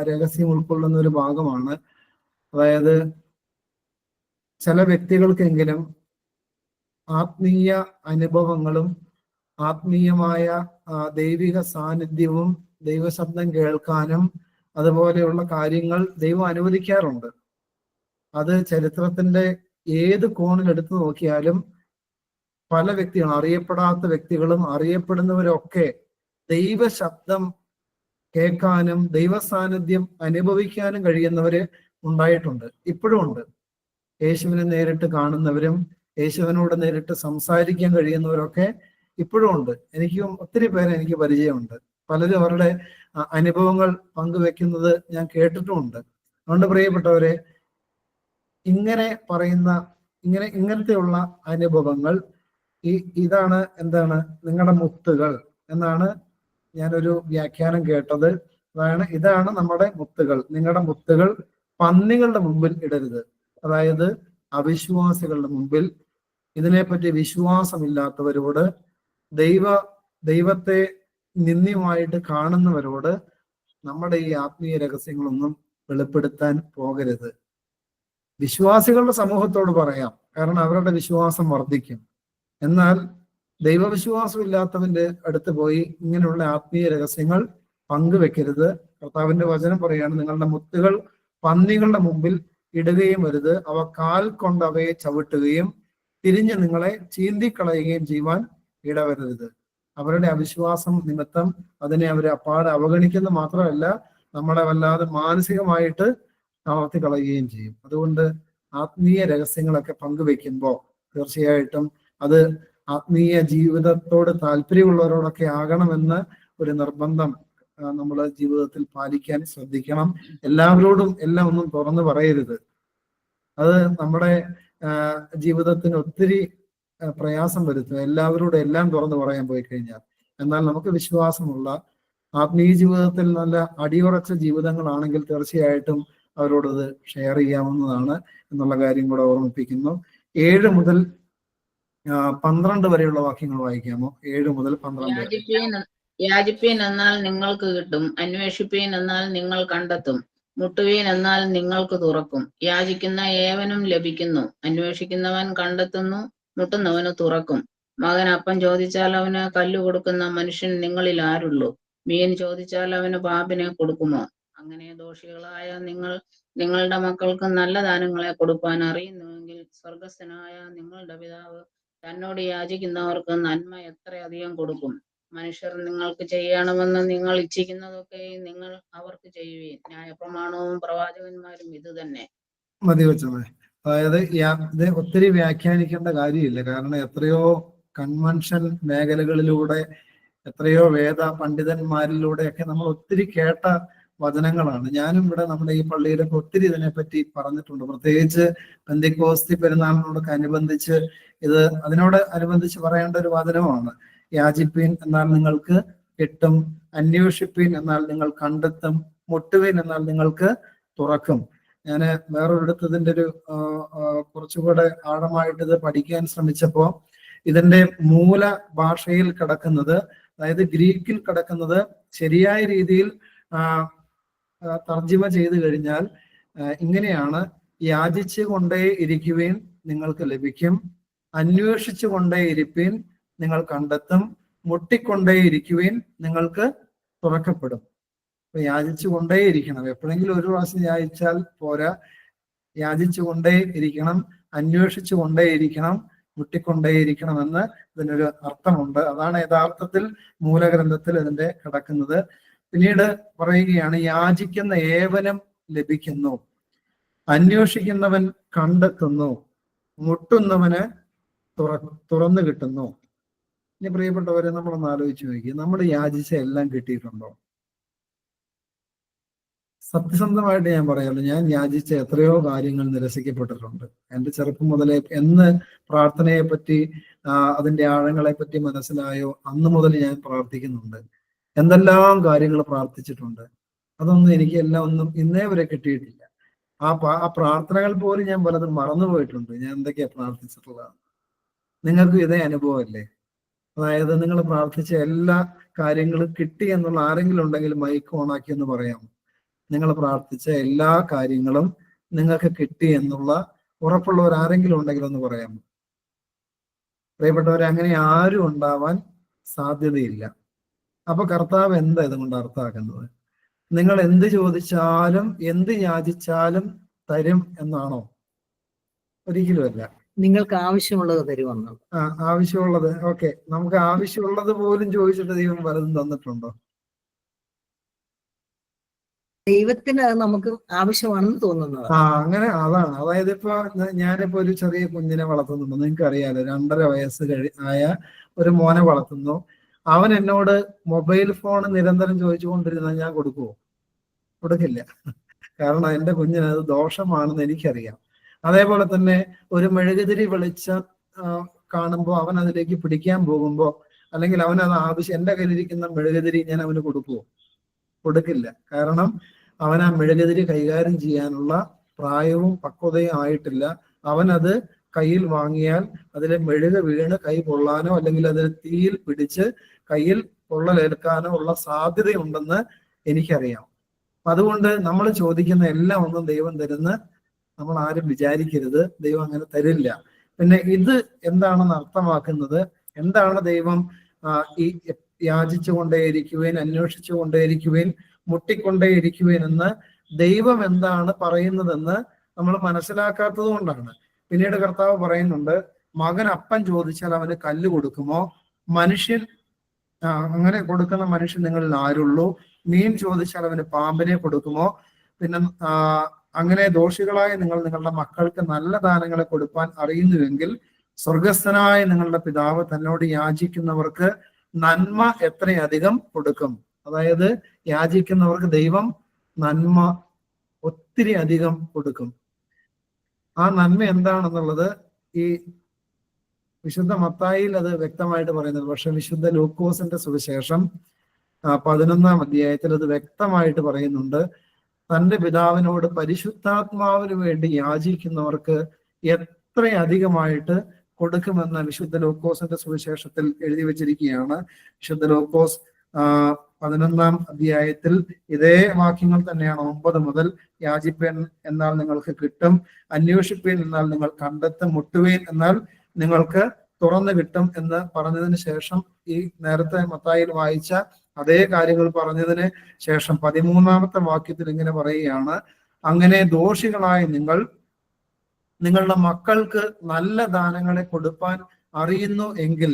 രഹസ്യം ഉൾക്കൊള്ളുന്ന ഒരു ഭാഗമാണ്. അതായത് ചില വ്യക്തികൾക്കെങ്കിലും ആത്മീയ അനുഭവങ്ങളും ആത്മീയമായ ദൈവിക സാന്നിധ്യവും ദൈവശബ്ദം കേൾക്കാനും അതുപോലെയുള്ള കാര്യങ്ങൾ ദൈവം അനുവദിക്കാറുണ്ട്. അത് ചരിത്രത്തിന്റെ ഏത് കോണിൽ എടുത്തു നോക്കിയാലും പല വ്യക്തികളും, അറിയപ്പെടാത്ത വ്യക്തികളും അറിയപ്പെടുന്നവരൊക്കെ ദൈവശബ്ദം കേൾക്കാനും ദൈവ സാന്നിധ്യം അനുഭവിക്കാനും കഴിയുന്നവര് ഉണ്ടായിട്ടുണ്ട്, ഇപ്പോഴും ഉണ്ട്. യേശുവിനെ നേരിട്ട് കാണുന്നവരും യേശുവിനോട് നേരിട്ട് സംസാരിക്കാൻ കഴിയുന്നവരൊക്കെ ഇപ്പോഴും ഉണ്ട്. എനിക്കും ഒത്തിരി പേരെ എനിക്ക് പരിചയമുണ്ട്. പലരും അവരുടെ അനുഭവങ്ങൾ പങ്കുവെക്കുന്നത് ഞാൻ കേട്ടിട്ടുമുണ്ട്. അതുകൊണ്ട് പ്രിയപ്പെട്ടവരെ, ഇങ്ങനെ പറയുന്ന ഇങ്ങനത്തെയുള്ള അനുഭവങ്ങൾ ഇതാണ് എന്താണ് നിങ്ങളുടെ മുത്തുകൾ എന്നാണ് ഞാനൊരു വ്യാഖ്യാനം കേട്ടത്. ഇതാണ് നമ്മുടെ മുത്തുകൾ. നിങ്ങളുടെ മുത്തുകൾ പന്നികളുടെ മുമ്പിൽ ഇടരുത്. അതായത് അവിശ്വാസികളുടെ മുമ്പിൽ, ഇതിനെപ്പറ്റി വിശ്വാസമില്ലാത്തവരോട്, ദൈവത്തെ നിന്ദ്യമായിട്ട് കാണുന്നവരോട് നമ്മുടെ ഈ ആത്മീയ രഹസ്യങ്ങളൊന്നും വെളിപ്പെടുത്താൻ പോകരുത്. വിശ്വാസികളുടെ സമൂഹത്തോട് പറയാം, കാരണം അവരുടെ വിശ്വാസം വർദ്ധിക്കും. എന്നാൽ ദൈവവിശ്വാസം ഇല്ലാത്തവന്റെ അടുത്ത് പോയി ഇങ്ങനെയുള്ള ആത്മീയ രഹസ്യങ്ങൾ പങ്കുവെക്കരുത്. കർത്താവിന്റെ വചനം പറയാണ്, നിങ്ങളുടെ മുത്തുകൾ പന്നികളുടെ മുമ്പിൽ ഇടുകയും വരുത്, അവ കാൽ കൊണ്ട് അവയെ ചവിട്ടുകയും തിരിഞ്ഞ് നിങ്ങളെ ചീന്തിക്കളയുകയും ചെയ്യുവാൻ ഇടവരരുത്. അവരുടെ അവിശ്വാസം നിമിത്തം അതിനെ അവർ അപ്പാടെ അവഗണിക്കുന്ന മാത്രമല്ല, നമ്മളെ വല്ലാതെ മാനസികമായിട്ട് തളർത്തി കളയുകയും ചെയ്യും. അതുകൊണ്ട് ആത്മീയ രഹസ്യങ്ങളൊക്കെ പങ്കുവെക്കുമ്പോൾ തീർച്ചയായിട്ടും അത് ആത്മീയ ജീവിതത്തോട് താല്പര്യമുള്ളവരോടൊക്കെ ആകണമെന്ന് ഒരു നിർബന്ധം നമ്മൾ ജീവിതത്തിൽ പാലിക്കാൻ ശ്രദ്ധിക്കണം. എല്ലാവരോടും എല്ലാം ഒന്നും തുറന്നു പറയരുത്. അത് നമ്മുടെ ജീവിതത്തിന് ഒത്തിരി പ്രയാസം വരുത്തും, എല്ലാവരോടും എല്ലാം തുറന്നു പറയാൻ പോയി കഴിഞ്ഞാൽ. എന്നാൽ നമുക്ക് വിശ്വാസമുള്ള ആത്മീയ ജീവിതത്തിൽ നല്ല അടിയുറച്ച ജീവിതങ്ങളാണെങ്കിൽ തീർച്ചയായിട്ടും അവരോടത് ഷെയർ ചെയ്യാവുന്നതാണ് എന്നുള്ള കാര്യം കൂടെ ഓർമ്മിപ്പിക്കുന്നു. 7 മുതൽ 12 വരെയുള്ള വാക്യങ്ങൾ വായിക്കാമോ? 7 മുതൽ 12 വരെ. യാചിപ്പീൻ എന്നാൽ നിങ്ങൾക്ക് കിട്ടും, അന്വേഷിപ്പീൻ എന്നാൽ നിങ്ങൾ കണ്ടെത്തും, മുട്ടുവീൻ എന്നാൽ നിങ്ങൾക്ക് തുറക്കും. യാചിക്കുന്ന ഏവനും ലഭിക്കുന്നു, അന്വേഷിക്കുന്നവൻ കണ്ടെത്തുന്നു, മുട്ടുന്നവന് തുറക്കും. മകൻ അപ്പം ചോദിച്ചാൽ അവന് കല്ല് കൊടുക്കുന്ന മനുഷ്യൻ നിങ്ങളിൽ ആരുള്ളൂ? മീൻ ചോദിച്ചാൽ അവന് പാമ്പിനെ കൊടുക്കുമോ? അങ്ങനെ ദോഷികളായ നിങ്ങളുടെ മക്കൾക്ക് നല്ല ദാനങ്ങളെ കൊടുപ്പാൻ അറിയുന്നുവെങ്കിൽ സ്വർഗസ്ഥനായ നിങ്ങളുടെ പിതാവ് തന്നോട് യാചിക്കുന്നവർക്ക് നന്മ എത്രയധികം കൊടുക്കും. മനുഷ്യർ നിങ്ങൾക്ക് ചെയ്യണമെന്ന് നിങ്ങൾ ഇച്ഛിക്കുന്നതൊക്കെ നിങ്ങൾ അവർക്ക് ചെയ്യുവീൻ. ന്യായപ്രമാണവും പ്രവാചകന്മാരും ഇത് തന്നെ. മതി വെച്ചത്. അതായത് ഇത് ഒത്തിരി വ്യാഖ്യാനിക്കേണ്ട കാര്യമില്ല. കാരണം എത്രയോ കൺവെൻഷൻ മേഖലകളിലൂടെ, എത്രയോ വേദ പണ്ഡിതന്മാരിലൂടെയൊക്കെ നമ്മൾ ഒത്തിരി കേട്ട വചനങ്ങളാണ്. ഞാനും ഇവിടെ നമ്മുടെ ഈ പള്ളിയിലൊക്കെ ഒത്തിരി ഇതിനെപ്പറ്റി പറഞ്ഞിട്ടുണ്ട്. പ്രത്യേകിച്ച് പെന്തിക്കോസ്തി പെരുന്നാളിനോടൊക്കെ അനുബന്ധിച്ച് അതിനോട് അനുബന്ധിച്ച് പറയേണ്ട ഒരു വചനമാണ്. യാചിപ്പീൻ എന്നാൽ നിങ്ങൾക്ക് കിട്ടും, അന്വേഷിപ്പീൻ എന്നാൽ നിങ്ങൾ കണ്ടെത്തും, മുട്ടുവീൻ എന്നാൽ നിങ്ങൾക്ക് തുറക്കും. ഞാൻ വേറൊരിടത്ത് ഇതിന്റെ ഒരു കുറച്ചുകൂടെ ആഴമായിട്ട് ഇത് പഠിക്കാൻ ശ്രമിച്ചപ്പോ ഇതിന്റെ മൂല ഭാഷയിൽ കിടക്കുന്നത്, അതായത് ഗ്രീക്കിൽ കിടക്കുന്നത് ശരിയായ രീതിയിൽ തർജ്ജിമ ചെയ്തു കഴിഞ്ഞാൽ ഇങ്ങനെയാണ്: യാചിച്ചു കൊണ്ടേ ഇരിക്കുവീൻ നിങ്ങൾക്ക് ലഭിക്കും, അന്വേഷിച്ചു കൊണ്ടേ ഇരിപ്പീൻ നിങ്ങൾ കണ്ടെത്തും, മുട്ടിക്കൊണ്ടേ ഇരിക്കുവീൻ നിങ്ങൾക്ക് തുറക്കപ്പെടും. അപ്പൊ യാചിച്ചു കൊണ്ടേ ഇരിക്കണം. എപ്പോഴെങ്കിലും ഒരു പ്രാവശ്യം യാചിച്ചാൽ പോരാ, യാചിച്ചു കൊണ്ടേ ഇരിക്കണം, അന്വേഷിച്ചു കൊണ്ടേ ഇരിക്കണം, മുട്ടിക്കൊണ്ടേ ഇരിക്കണം എന്ന് ഇതിനൊരു അർത്ഥമുണ്ട്. അതാണ് യഥാർത്ഥത്തിൽ മൂലഗ്രന്ഥത്തിൽ ഇതിന്റെ കിടക്കുന്നത്. പിന്നീട് പറയുകയാണ്, യാചിക്കുന്ന ഏവനും ലഭിക്കുന്നു, അന്വേഷിക്കുന്നവൻ കണ്ടെത്തുന്നു, മുട്ടുന്നവന് തുറന്നു കിട്ടുന്നു. ഇനി പ്രിയപ്പെട്ടവരെ, നമ്മളൊന്ന് ആലോചിച്ച് നോക്കി, നമ്മൾ യാചിച്ച എല്ലാം കിട്ടിയിട്ടുണ്ടോ? സത്യസന്ധമായിട്ട് ഞാൻ പറയാമല്ലോ, ഞാൻ യാചിച്ച എത്രയോ കാര്യങ്ങൾ നിരസിക്കപ്പെട്ടിട്ടുണ്ട്. എൻ്റെ ചെറുപ്പം മുതലേ എന്ന് പ്രാർത്ഥനയെ പറ്റി അതിന്റെ ആഴങ്ങളെ പറ്റി മനസ്സിലായോ അന്ന് മുതൽ ഞാൻ പ്രാർത്ഥിക്കുന്നുണ്ട്. എന്തെല്ലാം കാര്യങ്ങൾ പ്രാർത്ഥിച്ചിട്ടുണ്ട്. അതൊന്നും എനിക്ക് എല്ലാം ഒന്നും ഇന്നേ വരെ കിട്ടിയിട്ടില്ല. ആ പ്രാർത്ഥനകൾ പോലും ഞാൻ പലതും മറന്നുപോയിട്ടുണ്ട്. ഞാൻ എന്തൊക്കെയാ പ്രാർത്ഥിച്ചിട്ടുള്ളത്. നിങ്ങൾക്ക് ഇതേ അനുഭവമല്ലേ? അതായത് നിങ്ങൾ പ്രാർത്ഥിച്ച എല്ലാ കാര്യങ്ങളും കിട്ടി എന്നുള്ള ആരെങ്കിലും ഉണ്ടെങ്കിൽ മൈക്ക് ഓണാക്കി എന്ന് പറയാം. നിങ്ങൾ പ്രാർത്ഥിച്ച എല്ലാ കാര്യങ്ങളും നിങ്ങൾക്ക് കിട്ടി എന്നുള്ള ഉറപ്പുള്ളവർ ആരെങ്കിലും ഉണ്ടെങ്കിൽ ഒന്ന് പറയാമോ? പ്രിയപ്പെട്ടവരെ, അങ്ങനെ ആരും ഉണ്ടാവാൻ സാധ്യതയില്ല. അപ്പൊ കർത്താവ് എന്താ ഇതുകൊണ്ട് അർത്ഥമാക്കുന്നത്? നിങ്ങൾ എന്ത് ചോദിച്ചാലും എന്ത് യാചിച്ചാലും തരും എന്നാണോ? ഒരിക്കലുമല്ല. നിങ്ങൾക്ക് ആവശ്യമുള്ളത് തരുമെന്ന്. ആവശ്യമുള്ളത്, ഓക്കെ, നമുക്ക് ആവശ്യമുള്ളത് പോലും ചോദിച്ചിട്ട് ദൈവം പലതും തന്നിട്ടുണ്ടോ? ദൈവത്തിന് അത് നമുക്ക് ആവശ്യമാണെന്ന് തോന്നുന്നത്. അങ്ങനെ അതാണ്. അതായത് ഇപ്പൊ ഞാനിപ്പോ ഒരു ചെറിയ കുഞ്ഞിനെ വളർത്തുന്നുണ്ട്, നിങ്ങൾക്ക് അറിയാലോ, 2.5 വയസ്സ് ആയ ഒരു മോനെ വളർത്തുന്നു. അവൻ എന്നോട് മൊബൈൽ ഫോൺ നിരന്തരം ചോദിച്ചുകൊണ്ടിരുന്നാൽ ഞാൻ കൊടുക്കുവോ? കൊടുക്കില്ല. കാരണം എന്റെ കുഞ്ഞിന് അത് ദോഷമാണെന്ന് എനിക്കറിയാം. അതേപോലെ തന്നെ ഒരു മെഴുകുതിരി വെളിച്ചം കാണുമ്പോൾ അവൻ അതിലേക്ക് പിടിക്കാൻ പോകുമ്പോൾ, അല്ലെങ്കിൽ അവൻ അത് ആവശ്യം, എന്റെ കയ്യിലിരിക്കുന്ന മെഴുകുതിരി ഞാൻ അവന് കൊടുക്കുവോ? കൊടുക്കില്ല. കാരണം അവൻ ആ മെഴുകുതിരി കൈകാര്യം ചെയ്യാനുള്ള പ്രായവും പക്വതയും ആയിട്ടില്ല. അവൻ അത് കയ്യിൽ വാങ്ങിയാൽ അതിലെ മെഴുക വീണ് കൈ പൊള്ളാനോ അല്ലെങ്കിൽ അതിൽ തീയിൽ പിടിച്ച് കയ്യിൽ പൊള്ളലേൽക്കാനോ ഉള്ള സാധ്യതയുണ്ടെന്ന് എനിക്കറിയാം. അതുകൊണ്ട് നമ്മൾ ചോദിക്കുന്ന എല്ലാം ഒന്നും ദൈവം തരുന്ന നമ്മൾ ആരും വിചാരിക്കരുത്. ദൈവം അങ്ങനെ തരില്ല. പിന്നെ ഇത് എന്താണെന്ന് അർത്ഥമാക്കുന്നത്, എന്താണ് ദൈവം ഈ യാചിച്ചു കൊണ്ടേയിരിക്കുവേൻ, അന്വേഷിച്ചു കൊണ്ടേയിരിക്കുവേൻ, മുട്ടിക്കൊണ്ടേയിരിക്കുവേൻ എന്ന് ദൈവം എന്താണ് പറയുന്നതെന്ന് നമ്മൾ മനസ്സിലാക്കാത്തത് കൊണ്ടാണ്. പിന്നീട് കർത്താവ് പറയുന്നുണ്ട്, മകൻ അപ്പം ചോദിച്ചാൽ അവന് കല്ല് കൊടുക്കുമോ? മനുഷ്യൻ അങ്ങനെ കൊടുക്കുന്ന മനുഷ്യൻ നിങ്ങളിൽ ആരുള്ളൂ? മീൻ ചോദിച്ചാൽ അവന് പാമ്പിനെ കൊടുക്കുമോ? പിന്നെ അങ്ങനെ ദോഷികളായ നിങ്ങൾ നിങ്ങളുടെ മക്കൾക്ക് നല്ല ദാനങ്ങളെ കൊടുപ്പാൻ അറിയുന്നുവെങ്കിൽ സ്വർഗസ്ഥനായ നിങ്ങളുടെ പിതാവ് തന്നോട് യാചിക്കുന്നവർക്ക് നന്മ എത്രയധികം കൊടുക്കും. അതായത് യാചിക്കുന്നവർക്ക് ദൈവം നന്മ ഒത്തിരി അധികം കൊടുക്കും. ആ നന്മ എന്താണെന്നുള്ളത് ഈ വിശുദ്ധ മത്തായിയിൽ അത് വ്യക്തമായിട്ട് പറയുന്നത്. പക്ഷെ വിശുദ്ധ ലൂക്കോസിന്റെ സുവിശേഷം 11-ാം അധ്യായത്തിൽ അത് വ്യക്തമായിട്ട് പറയുന്നുണ്ട്. തന്റെ പിതാവിനോട് പരിശുദ്ധാത്മാവിന് വേണ്ടി യാചിക്കുന്നവർക്ക് എത്രയധികമായിട്ട് കൊടുക്കുമെന്ന് വിശുദ്ധ ലൂക്കോസിന്റെ സുവിശേഷത്തിൽ എഴുതി വെച്ചിരിക്കുകയാണ്. വിശുദ്ധ ലൂക്കോസ് 11-ാം അധ്യായത്തിൽ ഇതേ വാക്യങ്ങൾ തന്നെയാണ്. 9 മുതൽ യാചിപ്പേൻ എന്നാൽ നിങ്ങൾക്ക് കിട്ടും, അന്വേഷിപ്പേൻ എന്നാൽ നിങ്ങൾ കണ്ടെത്തും, മുട്ടുവേൻ എന്നാൽ നിങ്ങൾക്ക് തുറന്നു കിട്ടും എന്ന് പറഞ്ഞതിന് ശേഷം ഈ നേരത്തെ മത്തായിയിൽ വായിച്ച അതേ കാര്യങ്ങൾ പറഞ്ഞതിന് ശേഷം 13-ാമത്തെ വാക്യത്തിൽ ഇങ്ങനെ പറയുകയാണ്, അങ്ങനെ ദോഷികളായ നിങ്ങൾ നിങ്ങളുടെ മക്കൾക്ക് നല്ല ദാനങ്ങളെ കൊടുപ്പാൻ അറിയുന്നു എങ്കിൽ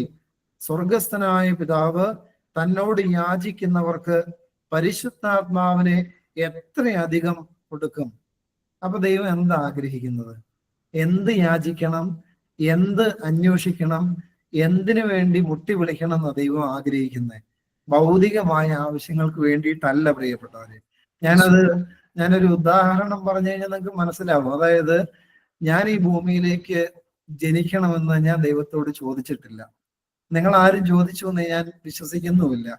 സ്വർഗസ്ഥനായ പിതാവ് തന്നോട് യാചിക്കുന്നവർക്ക് പരിശുദ്ധാത്മാവിനെ എത്രയധികം കൊടുക്കും. അപ്പൊ ദൈവം എന്താ ആഗ്രഹിക്കുന്നത്? എന്ത് യാചിക്കണം, എന്ത് അന്വേഷിക്കണം, എന്തിനു വേണ്ടി മുട്ടി വിളിക്കണം എന്ന ദൈവം ആഗ്രഹിക്കുന്നത്? ഭൗതികമായ ആവശ്യങ്ങൾക്ക് വേണ്ടിയിട്ടല്ല പ്രിയപ്പെട്ടവരെ. ഞാനൊരു ഉദാഹരണം പറഞ്ഞു കഴിഞ്ഞാൽ നിങ്ങൾക്ക് മനസ്സിലാവും. അതായത് ഞാൻ ഈ ഭൂമിയിലേക്ക് ജനിക്കണമെന്ന് ഞാൻ ദൈവത്തോട് ചോദിച്ചിട്ടില്ല. നിങ്ങൾ ആരും ചോദിച്ചു എന്ന് ഞാൻ വിശ്വസിക്കുന്നുമില്ല.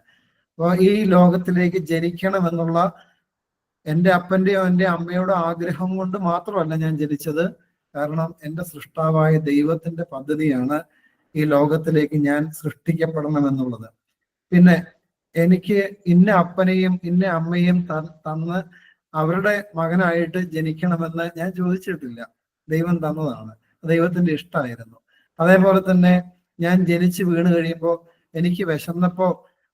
അപ്പൊ ഈ ലോകത്തിലേക്ക് ജനിക്കണമെന്നുള്ള എൻ്റെ അപ്പൻ്റെയോ എൻ്റെ അമ്മയുടെ ആഗ്രഹം കൊണ്ട് മാത്രമല്ല ഞാൻ ജനിച്ചത്. കാരണം എൻ്റെ സൃഷ്ടാവായ ദൈവത്തിന്റെ പദ്ധതിയാണ് ഈ ലോകത്തിലേക്ക് ഞാൻ സൃഷ്ടിക്കപ്പെടണമെന്നുള്ളത്. പിന്നെ എനിക്ക് ഇന്ന അപ്പനെയും ഇന്ന അമ്മയും തന്ന് അവരുടെ മകനായിട്ട് ജനിക്കണമെന്ന് ഞാൻ ചോദിച്ചിട്ടില്ല. ദൈവം തന്നതാണ്, ദൈവത്തിന്റെ ഇഷ്ടമായിരുന്നു. അതേപോലെ തന്നെ ഞാൻ ജനിച്ച് വീണ് കഴിയുമ്പോൾ എനിക്ക് വിശന്നപ്പോ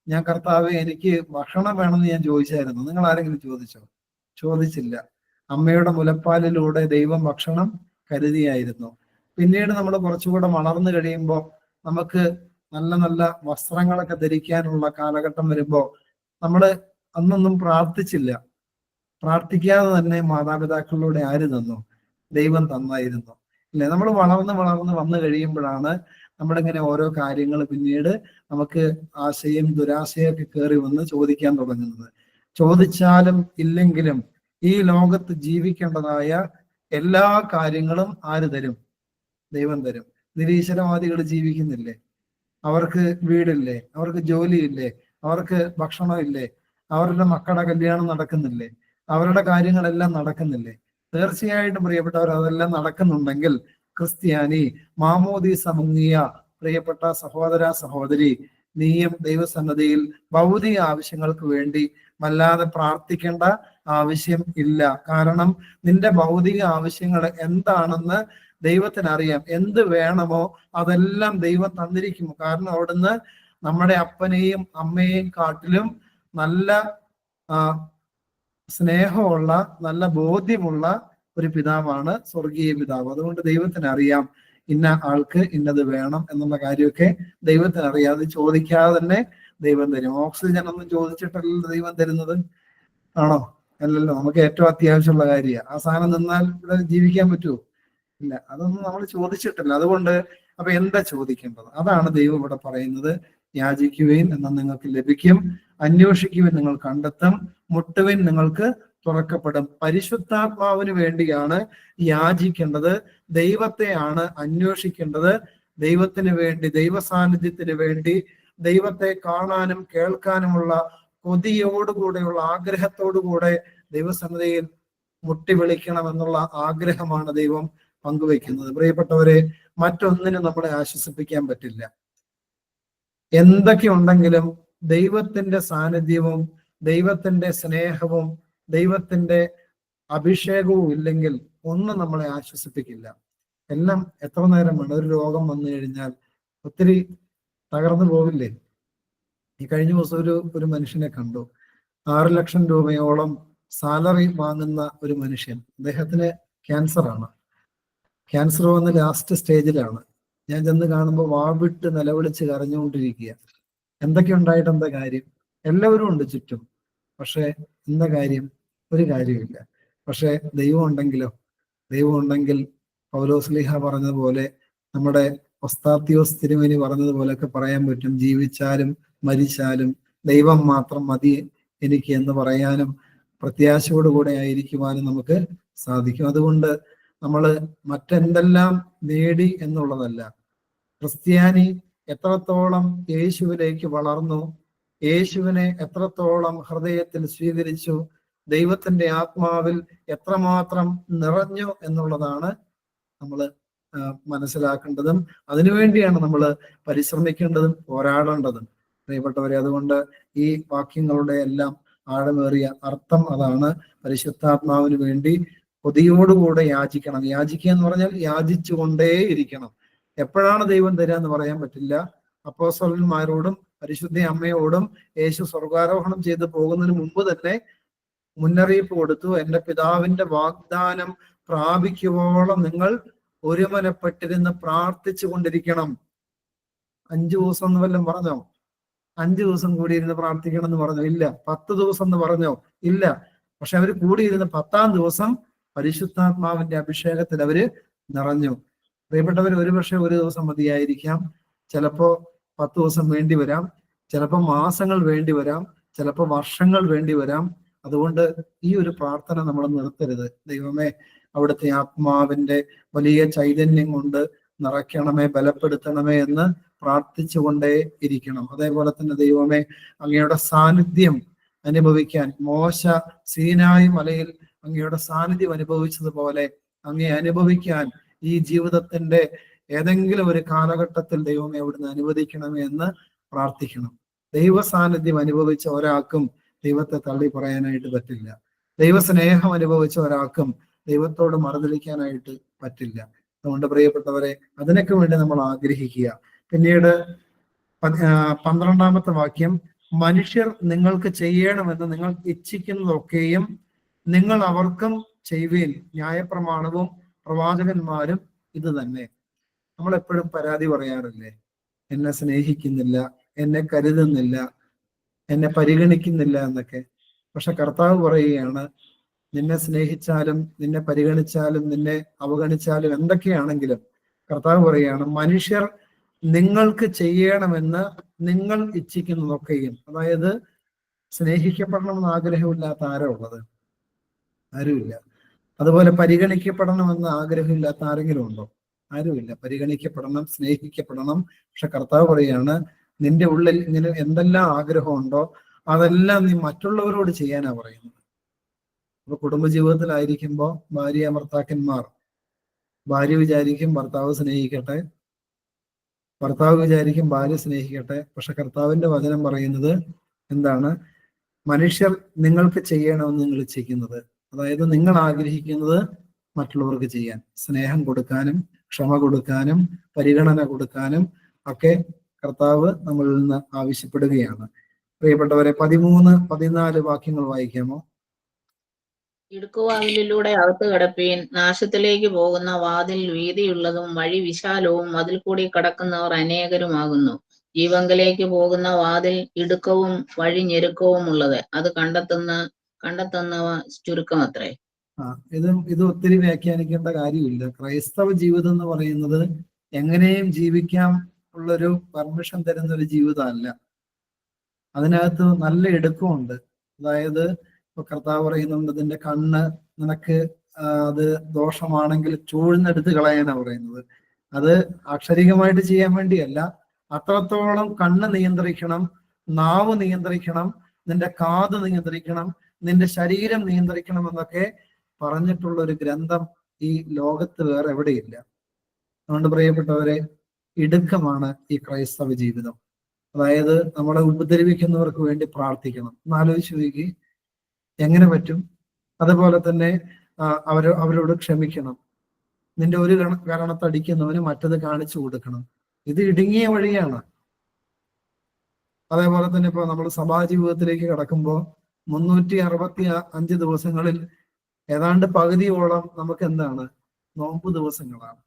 ഞാൻ കർത്താവേ എനിക്ക് ഭക്ഷണം വേണമെന്ന് ഞാൻ ചോദിച്ചായിരുന്നു. നിങ്ങൾ ആരെങ്കിലും ചോദിച്ചോ? ചോദിച്ചില്ല. അമ്മയുടെ മുലപ്പാലിലൂടെ ദൈവം ഭക്ഷണം കരുതിയായിരുന്നു. പിന്നീട് നമ്മൾ കുറച്ചുകൂടെ വളർന്നു കഴിയുമ്പോൾ നമുക്ക് നല്ല നല്ല വസ്ത്രങ്ങളൊക്കെ ധരിക്കാനുള്ള കാലഘട്ടം വരുമ്പോൾ നമ്മൾ അന്നൊന്നും പ്രാർത്ഥിച്ചില്ല. പ്രാർത്ഥിക്കാതെ തന്നെ മാതാപിതാക്കളിലൂടെ ആര് തന്നു? ദൈവം തന്നായിരുന്നു. അല്ലെ? നമ്മൾ വളർന്ന് വന്നു കഴിയുമ്പോഴാണ് നമ്മളിങ്ങനെ ഓരോ കാര്യങ്ങൾ പിന്നീട് നമുക്ക് ആശയും ദുരാശയൊക്കെ കയറി വന്ന് ചോദിക്കാൻ തുടങ്ങുന്നത്. ചോദിച്ചാലും ഇല്ലെങ്കിലും ഈ ലോകത്ത് ജീവിക്കേണ്ടതായ എല്ലാ കാര്യങ്ങളും ആര് തരും? ദൈവം തരും. നിരീശ്വരവാദികൾ ജീവിക്കുന്നില്ലേ? അവർക്ക് വീടില്ലേ? അവർക്ക് ജോലിയില്ലേ? അവർക്ക് ഭക്ഷണമില്ലേ? അവരുടെ മക്കളുടെ കല്യാണം നടക്കുന്നില്ലേ? അവരുടെ കാര്യങ്ങളെല്ലാം നടക്കുന്നില്ലേ? തീർച്ചയായിട്ടും പ്രിയപ്പെട്ടവർ, അതെല്ലാം നടക്കുന്നുണ്ടെങ്കിൽ ക്രിസ്ത്യാനി, മാമോദീസ മുങ്ങിയ പ്രിയപ്പെട്ട സഹോദര സഹോദരി, നീയും ദൈവസന്നദ്ധിയിൽ ഭൗതിക ആവശ്യങ്ങൾക്ക് വേണ്ടി വല്ലാതെ പ്രാർത്ഥിക്കേണ്ട ആവശ്യം ഇല്ല. കാരണം നിന്റെ ഭൗതിക ആവശ്യങ്ങൾ എന്താണെന്ന് ദൈവത്തിനറിയാം. എന്ത് വേണമോ അതെല്ലാം ദൈവം തന്നിരിക്കും. കാരണം അവിടുന്ന് നമ്മുടെ അപ്പനെയും അമ്മയെയും കാട്ടിലും നല്ല സ്നേഹമുള്ള, നല്ല ബോധ്യമുള്ള ഒരു പിതാവാണ് സ്വർഗീയ പിതാവ്. അതുകൊണ്ട് ദൈവത്തിന് അറിയാം ഇന്ന ആൾക്ക് ഇന്നത് വേണം എന്നുള്ള കാര്യമൊക്കെ ദൈവത്തിന് അറിയാം. അത് ചോദിക്കാതെ തന്നെ ദൈവം തരും. ഓക്സിജൻ ഒന്നും ചോദിച്ചിട്ടല്ലല്ലോ ദൈവം തരുന്നത്, ആണോ? അല്ലല്ലോ. നമുക്ക് ഏറ്റവും അത്യാവശ്യമുള്ള കാര്യമാണ്. ആ സാധനം നിന്നാൽ ഇവിടെ ജീവിക്കാൻ പറ്റുമോ? ഇല്ല. അതൊന്നും നമ്മൾ ചോദിച്ചിട്ടില്ല. അതുകൊണ്ട് അപ്പൊ എന്താ ചോദിക്കേണ്ടത്? അതാണ് ദൈവം ഇവിടെ പറയുന്നത്. യാചിക്കുവിൻ എന്നാൽ നിങ്ങൾക്ക് ലഭിക്കും, അന്വേഷിക്കുവിൻ നിങ്ങൾ കണ്ടെത്തും, മുട്ടുവിൻ നിങ്ങൾക്ക് തുറക്കപ്പെടും. പരിശുദ്ധാത്മാവിന് വേണ്ടിയാണ് യാചിക്കേണ്ടത്, ദൈവത്തെയാണ് അന്വേഷിക്കേണ്ടത്. ദൈവത്തിന് വേണ്ടി, ദൈവ സാന്നിധ്യത്തിന് വേണ്ടി, ദൈവത്തെ കാണാനും കേൾക്കാനുമുള്ള കൊതിയോടുകൂടെയുള്ള ആഗ്രഹത്തോടുകൂടെ ദൈവസന്നിധിയിൽ മുട്ടി വിളിക്കണം എന്നുള്ള ആഗ്രഹമാണ് ദൈവം പങ്കുവെക്കുന്നത്. പ്രിയപ്പെട്ടവരെ, മറ്റൊന്നിനും നമ്മളെ ആശ്വസിപ്പിക്കാൻ പറ്റില്ല. എന്തൊക്കെ ഉണ്ടെങ്കിലും ദൈവത്തിന്റെ സാന്നിധ്യവും ദൈവത്തിന്റെ സ്നേഹവും ദൈവത്തിന്റെ അഭിഷേകവും ഇല്ലെങ്കിൽ ഒന്നും നമ്മളെ ആശ്വസിപ്പിക്കില്ല. എല്ലാം എത്ര നേരം വേണം. ഒരു രോഗം വന്നു കഴിഞ്ഞാൽ ഒത്തിരി തകർന്നു പോവില്ലേ? ഈ കഴിഞ്ഞ ദിവസം ഒരു മനുഷ്യനെ കണ്ടു. 6 ലക്ഷം രൂപയോളം സാലറി വാങ്ങുന്ന ഒരു മനുഷ്യൻ. അദ്ദേഹത്തിന് ക്യാൻസർ ആണ്. ക്യാൻസർ വന്ന് ലാസ്റ്റ് സ്റ്റേജിലാണ്. ഞാൻ ചെന്ന് കാണുമ്പോൾ വാവിട്ട് നിലവിളിച്ച് കരഞ്ഞുകൊണ്ടിരിക്കുക. എന്തൊക്കെ ഉണ്ടായിട്ട് എന്താ കാര്യം? എല്ലാവരും ഉണ്ട് ചുറ്റും, പക്ഷെ എന്താ കാര്യം? ഒരു കാര്യമില്ല. പക്ഷെ ദൈവം ഉണ്ടെങ്കിലോ? ദൈവം ഉണ്ടെങ്കിൽ പൗലോസ്ലീഹ പറഞ്ഞതുപോലെ, നമ്മുടെ ഒസ്താത്യോസ് തിരുമേനി പറഞ്ഞതുപോലെയൊക്കെ പറയാൻ പറ്റും, ജീവിച്ചാലും മരിച്ചാലും ദൈവം മാത്രം മതി എനിക്ക് എന്ന് പറയാനും പ്രത്യാശയോടുകൂടെ ആയിരിക്കുവാനും നമുക്ക് സാധിക്കും. അതുകൊണ്ട് നമ്മൾ മറ്റെന്തെല്ലാം നേടി എന്നുള്ളതല്ല, ക്രിസ്ത്യാനി എത്രത്തോളം യേശുവിലേക്ക് വളർന്നു, യേശുവിനെ എത്രത്തോളം ഹൃദയത്തിൽ സ്വീകരിച്ചു, ദൈവത്തിന്റെ ആത്മാവിൽ എത്രമാത്രം നിറഞ്ഞു എന്നുള്ളതാണ് നമ്മൾ മനസ്സിലാക്കേണ്ടതും അതിനുവേണ്ടിയാണ് നമ്മൾ പരിശ്രമിക്കേണ്ടതും പോരാടേണ്ടതും. പ്രിയപ്പെട്ടവരെ, അതുകൊണ്ട് ഈ വാക്യങ്ങളുടെ എല്ലാം ആഴമേറിയ അർത്ഥം അതാണ്. പരിശുദ്ധാത്മാവിന് വേണ്ടി കൊതിയോടുകൂടെ യാചിക്കണം. യാചിക്കുക എന്ന് പറഞ്ഞാൽ യാചിച്ചുകൊണ്ടേ ഇരിക്കണം. എപ്പോഴാണ് ദൈവം തരിക എന്ന് പറയാൻ പറ്റില്ല. അപ്പോസ്തലന്മാരോടും പരിശുദ്ധ അമ്മയോടും യേശു സ്വർഗാരോഹണം ചെയ്ത് പോകുന്നതിന് മുമ്പ് തന്നെ മുന്നറിയിപ്പ് കൊടുത്തു, എന്റെ പിതാവിന്റെ വാഗ്ദാനം പ്രാപിക്കുവോളം നിങ്ങൾ ഒരുമനപ്പെട്ടിരുന്ന് പ്രാർത്ഥിച്ചു കൊണ്ടിരിക്കണം. 5 ദിവസം എന്ന് വല്ലതും പറഞ്ഞോ? 5 ദിവസം കൂടി ഇരുന്ന് പ്രാർത്ഥിക്കണം എന്ന് പറഞ്ഞോ? ഇല്ല. 10 ദിവസം എന്ന് പറഞ്ഞോ? ഇല്ല. പക്ഷെ അവർ കൂടിയിരുന്ന് 10-ാം ദിവസം പരിശുദ്ധാത്മാവിന്റെ അഭിഷേകത്തിൽ അവര് നിറഞ്ഞു. പ്രിയപ്പെട്ടവർ, ഒരുപക്ഷെ ഒരു ദിവസം മതിയായിരിക്കാം, ചിലപ്പോ 10 ദിവസം വേണ്ടി വരാം, ചിലപ്പോ മാസങ്ങൾ വേണ്ടി വരാം, ചിലപ്പോ വർഷങ്ങൾ വേണ്ടി വരാം. അതുകൊണ്ട് ഈ ഒരു പ്രാർത്ഥന നമ്മൾ നിർത്തരുത്. ദൈവമേ, അവിടുത്തെ ആത്മാവിന്റെ വലിയ ചൈതന്യം കൊണ്ട് നിറയ്ക്കണമേ, ബലപ്പെടുത്തണമേ എന്ന് പ്രാർത്ഥിച്ചുകൊണ്ടേ ഇരിക്കണം. അതേപോലെ തന്നെ ദൈവമേ, അങ്ങയുടെ സാന്നിധ്യം അനുഭവിക്കാൻ, മോശ സീനായി മലയിൽ അങ്ങയുടെ സാന്നിധ്യം അനുഭവിച്ചതുപോലെ അങ്ങയെ അനുഭവിക്കാൻ ഈ ജീവിതത്തിന്റെ ഏതെങ്കിലും ഒരു കാലഘട്ടത്തിൽ ദൈവമേ അവിടുന്ന് അനുവദിക്കണമേ എന്ന് പ്രാർത്ഥിക്കണം. ദൈവ സാന്നിധ്യം അനുഭവിച്ച ഒരാൾക്കും ദൈവത്തെ തള്ളി പറയാനായിട്ട് പറ്റില്ല. ദൈവസ്നേഹം അനുഭവിച്ച ഒരാൾക്കും ദൈവത്തോട് മറുതലിക്കാനായിട്ട് പറ്റില്ല. അതുകൊണ്ട് പ്രിയപ്പെട്ടവരെ, അതിനൊക്കെ വേണ്ടി നമ്മൾ ആഗ്രഹിക്കുക. പിന്നീട് 12-ാമത്തെ വാക്യം, മനുഷ്യർ നിങ്ങൾക്ക് ചെയ്യണമെന്ന് നിങ്ങൾ ഇച്ഛിക്കുന്നതൊക്കെയും നിങ്ങൾ അവർക്കും ചെയ്യുവീൻ, ന്യായപ്രമാണവും പ്രവാചകന്മാരും ഇത് തന്നെ. നമ്മൾ എപ്പോഴും പരാതി പറയാറില്ലേ, എന്നെ സ്നേഹിക്കുന്നില്ല, എന്നെ കരുതുന്നില്ല, എന്നെ പരിഗണിക്കുന്നില്ല എന്നൊക്കെ. പക്ഷെ കർത്താവ് പറയുകയാണ്, നിന്നെ സ്നേഹിച്ചാലും നിന്നെ പരിഗണിച്ചാലും നിന്നെ അവഗണിച്ചാലും എന്തൊക്കെയാണെങ്കിലും കർത്താവ് പറയുകയാണ്, മനുഷ്യർ നിങ്ങൾക്ക് ചെയ്യണമെന്ന് നിങ്ങൾ ഇച്ഛിക്കുന്നതൊക്കെയും. അതായത് സ്നേഹിക്കപ്പെടണമെന്ന് ആഗ്രഹമില്ലാത്ത ആരാ ഉള്ളത്? ആരുമില്ല. അതുപോലെ പരിഗണിക്കപ്പെടണമെന്ന് ആഗ്രഹമില്ലാത്ത ആരെങ്കിലും ഉണ്ടോ? ആരുമില്ല. പരിഗണിക്കപ്പെടണം, സ്നേഹിക്കപ്പെടണം. പക്ഷെ കർത്താവ് പറയാണ്, നിന്റെ ഉള്ളിൽ ഇങ്ങനെ എന്തെല്ലാം ആഗ്രഹമുണ്ടോ അതെല്ലാം നീ മറ്റുള്ളവരോട് ചെയ്യാനാ പറയുന്നത്. അപ്പൊ കുടുംബജീവിതത്തിലായിരിക്കുമ്പോ ഭാര്യ, ഭർത്താക്കന്മാർ, ഭാര്യ വിചാരിക്കും ഭർത്താവ് സ്നേഹിക്കട്ടെ, ഭർത്താവ് വിചാരിക്കും ഭർത്താവ് പരിഗണിക്കട്ടെ, ഭർത്താവ് വിചാരിക്കും ഭർത്താവ് സ്നേഹിക്കട്ടെ. പക്ഷെ ഭർത്താവ് പറയാണ്, നിന്റെ ഉള്ളിൽ ഇങ്ങനെ എന്തെല്ലാം ആഗ്രഹമുണ്ടോ അതെല്ലാം നീ മറ്റുള്ളവരോട് ചെയ്യാനാ പറയുന്നത്. കുടുംബജീവിതത്തിലായിരിക്കുമ്പോ ഭാര്യ വിചാരിക്കും ഭർത്താവ് ഭർത്താവ് വിചാരിക്കും ഭാര്യ സ്നേഹിക്കട്ടെ, പക്ഷെ കർത്താവിന്റെ വചനം പറയുന്നത് എന്താണ്? മനുഷ്യർ നിങ്ങൾക്ക് ചെയ്യണമെന്ന് നിങ്ങൾ ചെയ്യുന്നത്, അതായത് നിങ്ങൾ ആഗ്രഹിക്കുന്നത് മറ്റുള്ളവർക്ക് ചെയ്യാൻ, സ്നേഹം കൊടുക്കാനും ക്ഷമ കൊടുക്കാനും പരിഗണന കൊടുക്കാനും ഒക്കെ കർത്താവ് നമ്മളിൽ നിന്ന് ആവശ്യപ്പെടുകയാണ്. പ്രിയപ്പെട്ടവരെ, 13-14 വാക്യങ്ങൾ വായിക്കാമോ? ഇടുക്കുവാതിലിലൂടെ അകത്ത് കടപ്പീൻ. നാശത്തിലേക്ക് പോകുന്ന വാതിൽ വീതിയുള്ളതും വഴി വിശാലവും അതിൽ കൂടി കടക്കുന്നവർ അനേകരുമാകുന്നു. ജീവങ്കലേക്ക് പോകുന്ന വാതിൽ ഇടുക്കവും വഴി ഞെരുക്കവും ഉള്ളത്, അത് കണ്ടെത്തുന്നവ ചുരുക്കമത്രേ. ഇത് ഒത്തിരി വ്യാഖ്യാനിക്കേണ്ട കാര്യമില്ല. ക്രൈസ്തവ ജീവിതം എന്ന് പറയുന്നത് എങ്ങനെയും ജീവിക്കാം ഉള്ളൊരു പെർമിഷൻ തരുന്ന ഒരു ജീവിതമല്ല. അതിനകത്ത് നല്ല ഇടുക്കമുണ്ട്. അതായത് ഇപ്പൊ കർത്താവ് പറയുന്നുണ്ട്, ഇതിന്റെ കണ്ണ് നിനക്ക് അത് ദോഷമാണെങ്കിൽ ചൂഴ്ന്നെടുത്ത് കളയാനാ പറയുന്നത്. അത് അക്ഷരികമായിട്ട് ചെയ്യാൻ വേണ്ടിയല്ല, അത്രത്തോളം കണ്ണ് നിയന്ത്രിക്കണം, നാവ് നിയന്ത്രിക്കണം, നിന്റെ കാത് നിയന്ത്രിക്കണം, നിന്റെ ശരീരം നിയന്ത്രിക്കണം എന്നൊക്കെ പറഞ്ഞിട്ടുള്ള ഒരു ഗ്രന്ഥം ഈ ലോകത്ത് വേറെ എവിടെയില്ല. അതുകൊണ്ട് പ്രിയപ്പെട്ടവരെ, ഇടുക്കമാണ് ഈ ക്രൈസ്തവ ജീവിതം. അതായത് നമ്മളെ ഉപദ്രവിക്കുന്നവർക്ക് വേണ്ടി പ്രാർത്ഥിക്കണം. എന്നാലോചിച്ച് നോക്കി, എങ്ങനെ പറ്റും? അതുപോലെ തന്നെ അവരോട് ക്ഷമിക്കണം. നിന്റെ ഒരു കാരണത്തടിക്കുന്നവന് മറ്റത് കാണിച്ചു കൊടുക്കണം. ഇത് ഇടുങ്ങിയ വഴിയാണ്. അതേപോലെ തന്നെ ഇപ്പൊ നമ്മൾ സഭാജീവിതത്തിലേക്ക് കടക്കുമ്പോൾ 365 ദിവസങ്ങളിൽ ഏതാണ്ട് പകുതിയോളം നമുക്ക് എന്താണ്? നോമ്പ് ദിവസങ്ങളാണ്.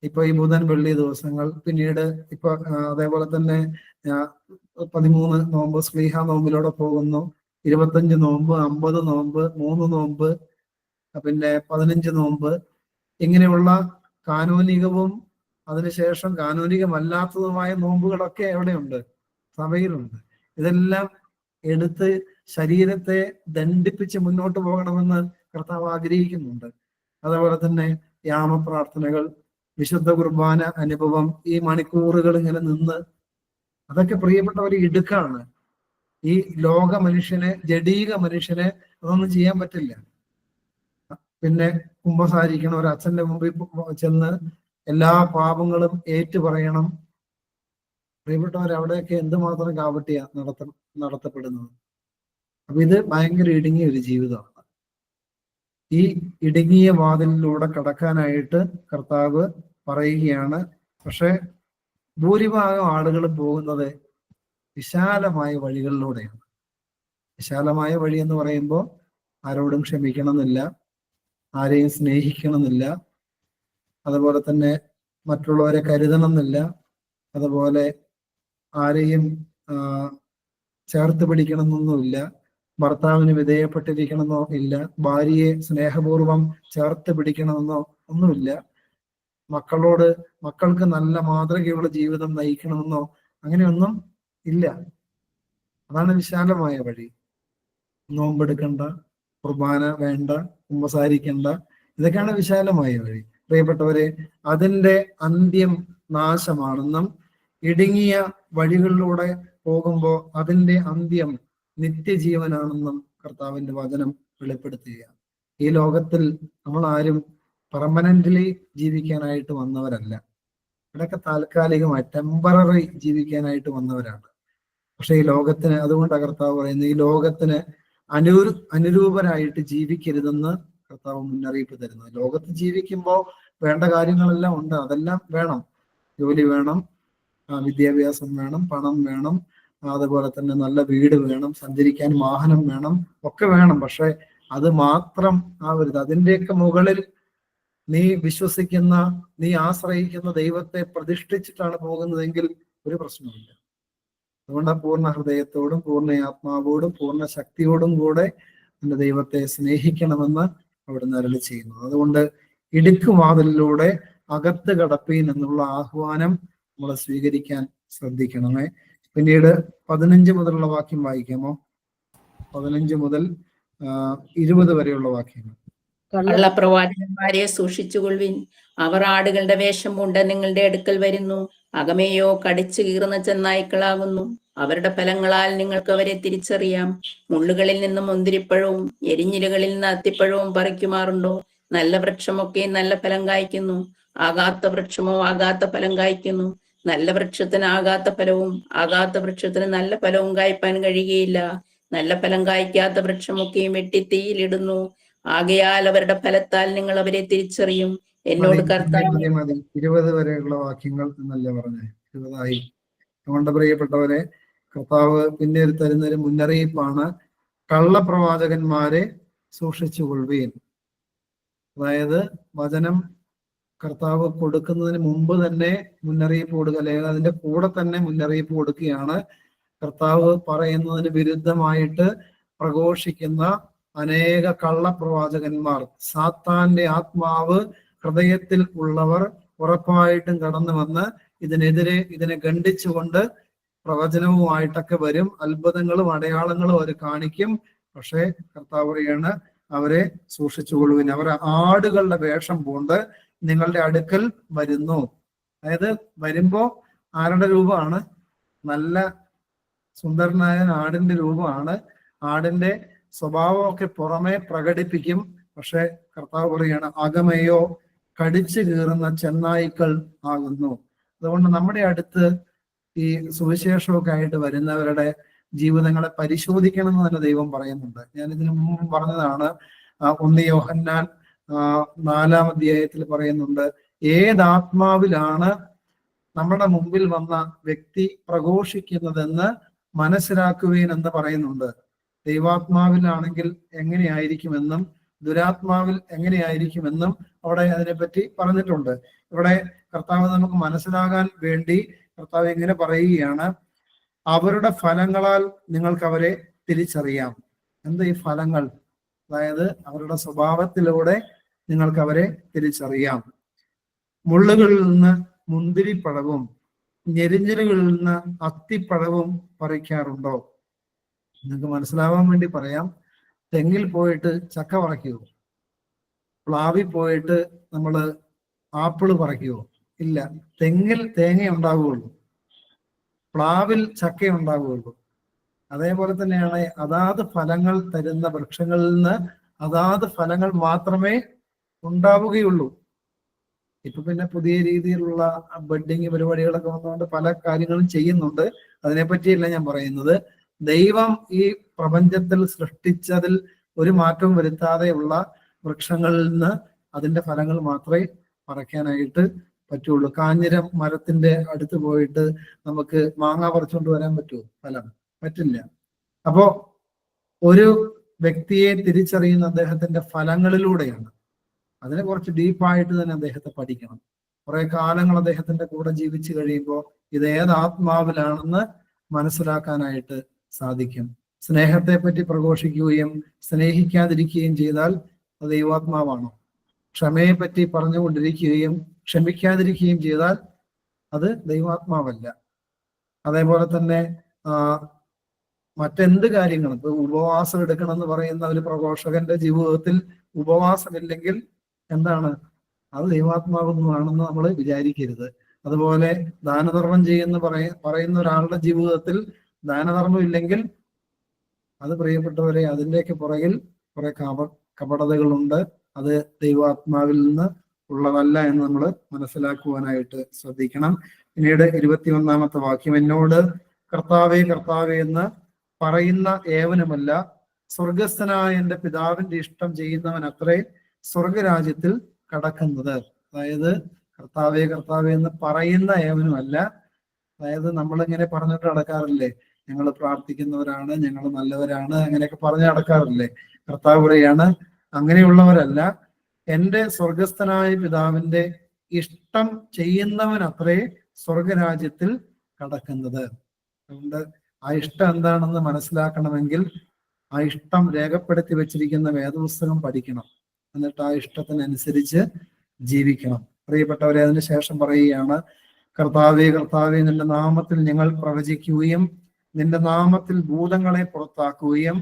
ഇപ്പൊ ഈ ബുധൻ വെള്ളി ദിവസങ്ങൾ, പിന്നീട് ഇപ്പൊ അതേപോലെ തന്നെ 13 നോമ്പ് സ്ലീഹ നോമ്പിലൂടെ പോകുന്നു, 25 നോമ്പ്, 50 നോമ്പ്, 3 നോമ്പ്, പിന്നെ 15 നോമ്പ്, ഇങ്ങനെയുള്ള കാനോനികവും അതിനുശേഷം കാനോനികമല്ലാത്തതുമായ നോമ്പുകളൊക്കെ എവിടെയുണ്ട്? സഭയിലുണ്ട്. ഇതെല്ലാം എടുത്ത് ശരീരത്തെ ദണ്ഡിപ്പിച്ച് മുന്നോട്ട് പോകണമെന്ന് കർത്താവ് ആഗ്രഹിക്കുന്നുണ്ട്. അതേപോലെ തന്നെ യാമപ്രാർത്ഥനകൾ, വിശുദ്ധ കുർബാന അനുഭവം, ഈ മണിക്കൂറുകൾ ഇങ്ങനെ നിന്ന്, അതൊക്കെ പ്രിയപ്പെട്ടവർ ഇടുക്കാണ്. ഈ ലോക മനുഷ്യന്, ജഡീക മനുഷ്യന് അതൊന്നും ചെയ്യാൻ പറ്റില്ല. പിന്നെ കുമ്പസാരിക്കണം, ഒരു അച്ഛന്റെ മുമ്പിൽ ചെന്ന് എല്ലാ പാപങ്ങളും ഏറ്റു പറയണം. പ്രിയപ്പെട്ടവർ, അവിടെയൊക്കെ എന്തുമാത്രം കാവട്ടിയാ നടത്തപ്പെടുന്നത്. അപ്പൊ ഇത് ഭയങ്കര ഇടുങ്ങിയ ഒരു ജീവിതമാണ്. ഈ ഇടുങ്ങിയ വാതിലിലൂടെ കടക്കാനായിട്ട് കർത്താവ് പറയുകയാണ്. പക്ഷെ ഭൂരിഭാഗം ആളുകൾ പോകുന്നത് വിശാലമായ വഴികളിലൂടെയാണ്. വിശാലമായ വഴി എന്ന് പറയുമ്പോൾ ആരോടും ക്ഷമിക്കണമെന്നില്ല, ആരെയും സ്നേഹിക്കണമെന്നില്ല, അതുപോലെ തന്നെ മറ്റുള്ളവരെ കരുതണമെന്നില്ല, അതുപോലെ ആരെയും ചേർത്ത് പിടിക്കണമെന്നൊന്നുമില്ല, ഭർത്താവിന് വിധേയപ്പെട്ടിരിക്കണമെന്നോ ഇല്ല, ഭാര്യയെ സ്നേഹപൂർവം ചേർത്ത് പിടിക്കണമെന്നോ ഒന്നുമില്ല, മക്കൾക്ക് നല്ല മാതൃകയുള്ള ജീവിതം നയിക്കണമെന്നോ അങ്ങനെയൊന്നും ഇല്ല. അതാണ് വിശാലമായ വഴി. നോമ്പെടുക്കണ്ട, കുർബാന വേണ്ട, കുമ്പസാരിക്കണ്ട, ഇതൊക്കെയാണ് വിശാലമായ വഴി. പ്രിയപ്പെട്ടവരെ, അതിന്റെ അന്ത്യം നാശമാണെന്നും ഇടുങ്ങിയ വഴികളിലൂടെ പോകുമ്പോൾ അതിന്റെ അന്ത്യം നിത്യജീവനാണെന്നും കർത്താവിന്റെ വചനം വെളിപ്പെടുത്തുകയാണ്. ഈ ലോകത്തിൽ നമ്മൾ ആരും പെർമനന്റ്ലി ജീവിക്കാനായിട്ട് വന്നവരല്ല. ഇവിടെയൊക്കെ താൽക്കാലികമായി ടെമ്പററി ജീവിക്കാനായിട്ട് വന്നവരാണ്. പക്ഷെ ഈ ലോകത്തിന്, അതുകൊണ്ട് കർത്താവ് പറയുന്നത്, ഈ ലോകത്തിന് അനുരൂപരായിട്ട് ജീവിക്കരുതെന്ന് കർത്താവ് മുന്നറിയിപ്പ് തരുന്നത്. ലോകത്ത് ജീവിക്കുമ്പോൾ വേണ്ട കാര്യങ്ങളെല്ലാം ഉണ്ട്, അതെല്ലാം വേണം. ജോലി വേണം, വിദ്യാഭ്യാസം വേണം, പണം വേണം, അതുപോലെ തന്നെ നല്ല വീട് വേണം, സഞ്ചരിക്കാൻ വാഹനം വേണം, ഒക്കെ വേണം. പക്ഷെ അത് മാത്രം ആവരുത്. അതിൻ്റെയൊക്കെ മുകളിൽ നീ വിശ്വസിക്കുന്ന, നീ ആശ്രയിക്കുന്ന ദൈവത്തെ പ്രതിഷ്ഠിച്ചിട്ടാണ് പോകുന്നതെങ്കിൽ ഒരു പ്രശ്നമില്ല. അതുകൊണ്ട് പൂർണ്ണ ഹൃദയത്തോടും പൂർണ്ണ ആത്മാവോടും പൂർണ്ണ ശക്തിയോടും കൂടെ എൻ്റെ ദൈവത്തെ സ്നേഹിക്കണമെന്ന് അവിടുന്ന് അരുളി ചെയ്യുന്നു. അതുകൊണ്ട് ഇടുക്കുവാതിലിലൂടെ അകത്ത് കടപ്പീൻ എന്നുള്ള ആഹ്വാനം നമ്മൾ സ്വീകരിക്കാൻ ശ്രദ്ധിക്കണമേ. പിന്നീട് 15 മുതലുള്ള വാക്യം വായിക്കാമോ? 15 മുതൽ 20 വരെയുള്ള വാക്യങ്ങൾ. കള്ളപ്രവാചകന്മാരെ സൂക്ഷിച്ചുകൊള്ളുവിൻ. അവർ ആടുകളുടെ വേഷം കൊണ്ട് നിങ്ങളുടെ അടുക്കൽ വരുന്നു, അകമേയോ കടിച്ചു കീറുന്ന ചെന്നായ്ക്കളാകുന്നു. അവരുടെ ഫലങ്ങളാൽ നിങ്ങൾക്ക് അവരെ തിരിച്ചറിയാം. മുള്ളുകളിൽ നിന്ന് മുന്തിരിപ്പഴവും എരിഞ്ഞിലകളിൽ നിന്ന് അത്തിപ്പഴവും പറിക്കുമാറുണ്ടോ? നല്ല വൃക്ഷമൊക്കെ നല്ല ഫലം കായ്ക്കുന്നു, ആകാത്ത വൃക്ഷമോ ആകാത്ത ഫലം കായ്ക്കുന്നു. നല്ല വൃക്ഷത്തിന് ആകാത്ത ഫലവും ആകാത്ത വൃക്ഷത്തിന് നല്ല ഫലവും കായ്പാൻ കഴിയുകയില്ല. നല്ല ഫലം കായ്ക്കാത്ത വൃക്ഷമൊക്കെയും വെട്ടി തീയിലിടുന്നു. ആകയാൽ അവരുടെ ഫലത്താൽ നിങ്ങൾ അവരെ തിരിച്ചറിയും. എന്നോട് കർത്താവ് മതി 20 വരെയുള്ള വാക്യങ്ങൾ എന്നല്ലേ പറഞ്ഞേ? 20 അതുകൊണ്ട് പ്രിയപ്പെട്ടവരെ, കർത്താവ് പിന്നീട് തരുന്നൊരു മുന്നറിയിപ്പാണ്, കള്ളപ്രവാചകന്മാരെ സൂക്ഷിച്ചുകൊള്ളുവീൻ. അതായത് വചനം കർത്താവ് കൊടുക്കുന്നതിന് മുമ്പ് തന്നെ മുന്നറിയിപ്പ് കൊടുക്കുക, അല്ലെങ്കിൽ അതിന്റെ കൂടെ തന്നെ മുന്നറിയിപ്പ് കൊടുക്കുകയാണ്. കർത്താവ് പറയുന്നതിന് വിരുദ്ധമായിട്ട് പ്രഘോഷിക്കുന്ന അനേക കള്ളപ്രവാചകന്മാർ, സാത്താന്റെ ആത്മാവ് ഹൃദയത്തിൽ ഉള്ളവർ ഉറപ്പായിട്ടും കടന്നു വന്ന് ഇതിനെ ഖണ്ഡിച്ചുകൊണ്ട് പ്രവചനവുമായിട്ടൊക്കെ വരും. അത്ഭുതങ്ങളും അടയാളങ്ങളും അവർ കാണിക്കും. പക്ഷേ കർത്താവ് പറയാണ്, അവരെ സൂക്ഷിച്ചുകൊള്ളുവിൻ. അവർ ആടുകളുടെ വേഷം പൂണ്ട് നിങ്ങളുടെ അടുക്കൽ വരുന്നു. അതായത് വരുമ്പോ ആരുടെ രൂപമാണ്? നല്ല സുന്ദരനായ ആടിന്റെ രൂപമാണ്. ആടിന്റെ സ്വഭാവമൊക്കെ പുറമെ പ്രകടിപ്പിക്കും. പക്ഷെ കർത്താവ് പറയാണ്, അകമയോ കടിച്ചു കീറുന്ന ചെന്നായ്ക്കൾ ആകുന്നു. അതുകൊണ്ട് നമ്മുടെ അടുത്ത് ഈ സുവിശേഷമൊക്കെ ആയിട്ട് വരുന്നവരുടെ ജീവിതങ്ങളെ പരിശോധിക്കണം എന്ന് തന്നെ ദൈവം പറയുന്നുണ്ട്. ഞാൻ ഇതിനു മുമ്പ് പറഞ്ഞതാണ്. 1 യോഹന്നാൻ 4-ാം അധ്യായത്തിൽ പറയുന്നുണ്ട്, ഏതാത്മാവിലാണ് നമ്മുടെ മുമ്പിൽ വന്ന വ്യക്തി പ്രഘോഷിക്കുന്നതെന്ന് മനസ്സിലാക്കുവീൻ എന്ന് പറയുന്നുണ്ട്. ദൈവാത്മാവിലാണെങ്കിൽ എങ്ങനെയായിരിക്കുമെന്നും ദുരാത്മാവിൽ എങ്ങനെയായിരിക്കുമെന്നും അവിടെ അതിനെപ്പറ്റി പറഞ്ഞിട്ടുണ്ട്. ഇവിടെ കർത്താവ് നമുക്ക് മനസ്സിലാകാൻ വേണ്ടി കർത്താവ് ഇങ്ങനെ പറയുകയാണ്, അവരുടെ ഫലങ്ങളാൽ നിങ്ങൾക്ക് അവരെ തിരിച്ചറിയാം. എന്താ ഈ ഫലങ്ങൾ? അതായത് അവരുടെ സ്വഭാവത്തിലൂടെ നിങ്ങൾക്ക് അവരെ തിരിച്ചറിയാം. മുള്ളുകളിൽ നിന്ന് മുന്തിരിപ്പഴവും ഞെരിഞ്ഞിലുകളിൽ നിന്ന് അത്തിപ്പഴവും പറിക്കാറുണ്ടോ? നിങ്ങൾക്ക് മനസ്സിലാവാൻ വേണ്ടി പറയാം. തെങ്ങിൽ പോയിട്ട് ചക്ക പറിക്കുവോ? പ്ലാവിൽ പോയിട്ട് നമ്മൾ ആപ്പിള് പറിക്കുവോ? ഇല്ല. തെങ്ങിൽ തേങ്ങ ഉണ്ടാവുകയുള്ളൂ, പ്ലാവിൽ ചക്ക ഉണ്ടാവുകയുള്ളൂ. അതേപോലെ തന്നെയാണ് അതാത് ഫലങ്ങൾ തരുന്ന വൃക്ഷങ്ങളിൽ നിന്ന് അതാത് ഫലങ്ങൾ മാത്രമേ ഉണ്ടാവുകയുള്ളൂ. ഇപ്പൊ പിന്നെ പുതിയ രീതിയിലുള്ള ബഡ്ഡിങ് പരിപാടികളൊക്കെ വന്നുകൊണ്ട് പല കാര്യങ്ങളും ചെയ്യുന്നുണ്ട്. അതിനെപ്പറ്റിയല്ല ഞാൻ പറയുന്നത്. ദൈവം ഈ പ്രപഞ്ചത്തിൽ സൃഷ്ടിച്ചതിൽ ഒരു മാറ്റവും വരുത്താതെയുള്ള വൃക്ഷങ്ങളിൽ നിന്ന് അതിന്റെ ഫലങ്ങൾ മാത്രമേ പറിക്കാനായിട്ട് പറ്റുള്ളൂ. കാഞ്ഞിരം മരത്തിന്റെ അടുത്ത് പോയിട്ട് നമുക്ക് മാങ്ങ പറിച്ചുകൊണ്ട് വരാൻ പറ്റുമോ? ഫലം പറ്റില്ല. അപ്പോ ഒരു വ്യക്തിയെ തിരിച്ചറിയുന്ന അദ്ദേഹത്തിന്റെ ഫലങ്ങളിലൂടെയാണ്. അതിനെ കുറച്ച് ഡീപ്പായിട്ട് തന്നെ അദ്ദേഹത്തെ പഠിക്കണം. കുറെ കാലങ്ങൾ അദ്ദേഹത്തിന്റെ കൂടെ ജീവിച്ചു കഴിയുമ്പോൾ ഇത് ഏത് ആത്മാവിലാണെന്ന് മനസ്സിലാക്കാനായിട്ട് സാധിക്കും. സ്നേഹത്തെ പറ്റി പ്രഘോഷിക്കുകയും സ്നേഹിക്കാതിരിക്കുകയും ചെയ്താൽ അത് ദൈവാത്മാവാണോ? ക്ഷമയെ പറ്റി പറഞ്ഞുകൊണ്ടിരിക്കുകയും ക്ഷമിക്കാതിരിക്കുകയും ചെയ്താൽ അത് ദൈവാത്മാവല്ല. അതേപോലെ തന്നെ മറ്റെന്ത് കാര്യങ്ങളും, ഇപ്പൊ ഉപവാസം എടുക്കണം എന്ന് പറയുന്ന ഒരു പ്രഘോഷകന്റെ ജീവിതത്തിൽ ഉപവാസമില്ലെങ്കിൽ എന്താണ്? അത് ദൈവാത്മാവൊന്നുമാണെന്ന് നമ്മൾ വിചാരിക്കരുത്. അതുപോലെ ദാനധർമ്മം പറയുന്ന ഒരാളുടെ ജീവിതത്തിൽ ദാനധർമ്മം ഇല്ലെങ്കിൽ അത് പ്രിയപ്പെട്ടവരെ, അതിൻ്റെയൊക്കെ പുറകിൽ കുറെ കപടതകളുണ്ട്. അത് ദൈവാത്മാവിൽ നിന്ന് ഉള്ളതല്ല എന്ന് നമ്മൾ മനസ്സിലാക്കുവാനായിട്ട് ശ്രദ്ധിക്കണം. പിന്നീട് 21-ാമത്തെ വാക്യം, എന്നോട് കർത്താവേ കർത്താവേ എന്ന് പറയുന്ന ഏവനുമല്ല, സ്വർഗസ്ഥനായ എൻ്റെ പിതാവിന്റെ ഇഷ്ടം ചെയ്യുന്നവൻ അത്രേ സ്വർഗരാജ്യത്തിൽ കടക്കുന്നത്. അതായത് കർത്താവേ കർത്താവേ എന്ന് പറയുന്ന ഏവനുമല്ല. അതായത് നമ്മളിങ്ങനെ പറഞ്ഞിട്ട് നടക്കാറില്ലേ, ഞങ്ങൾ പ്രാർത്ഥിക്കുന്നവരാണ്, ഞങ്ങൾ നല്ലവരാണ്, അങ്ങനെയൊക്കെ പറഞ്ഞ് നടക്കാറില്ലേ? കർത്താവ് പറയാണ്, അങ്ങനെയുള്ളവരല്ല, എൻ്റെ സ്വർഗസ്ഥനായ പിതാവിന്റെ ഇഷ്ടം ചെയ്യുന്നവൻ അത്രേ സ്വർഗരാജ്യത്തിൽ കടക്കുന്നത്. അതുകൊണ്ട് ആ ഇഷ്ടം എന്താണെന്ന് മനസ്സിലാക്കണമെങ്കിൽ ആ ഇഷ്ടം രേഖപ്പെടുത്തി വെച്ചിരിക്കുന്ന വേദപുസ്തകം പഠിക്കണം. എന്നിട്ട് ആ ഇഷ്ടത്തിനനുസരിച്ച് ജീവിക്കണം. പ്രിയപ്പെട്ടവരെ, അതിന് ശേഷം പറയുകയാണ്, കർത്താവേ കർത്താവേ നിന്റെ നാമത്തിൽ ഞങ്ങൾ പ്രവചിക്കുകയും നിന്റെ നാമത്തിൽ ഭൂതങ്ങളെ പുറത്താക്കുകയും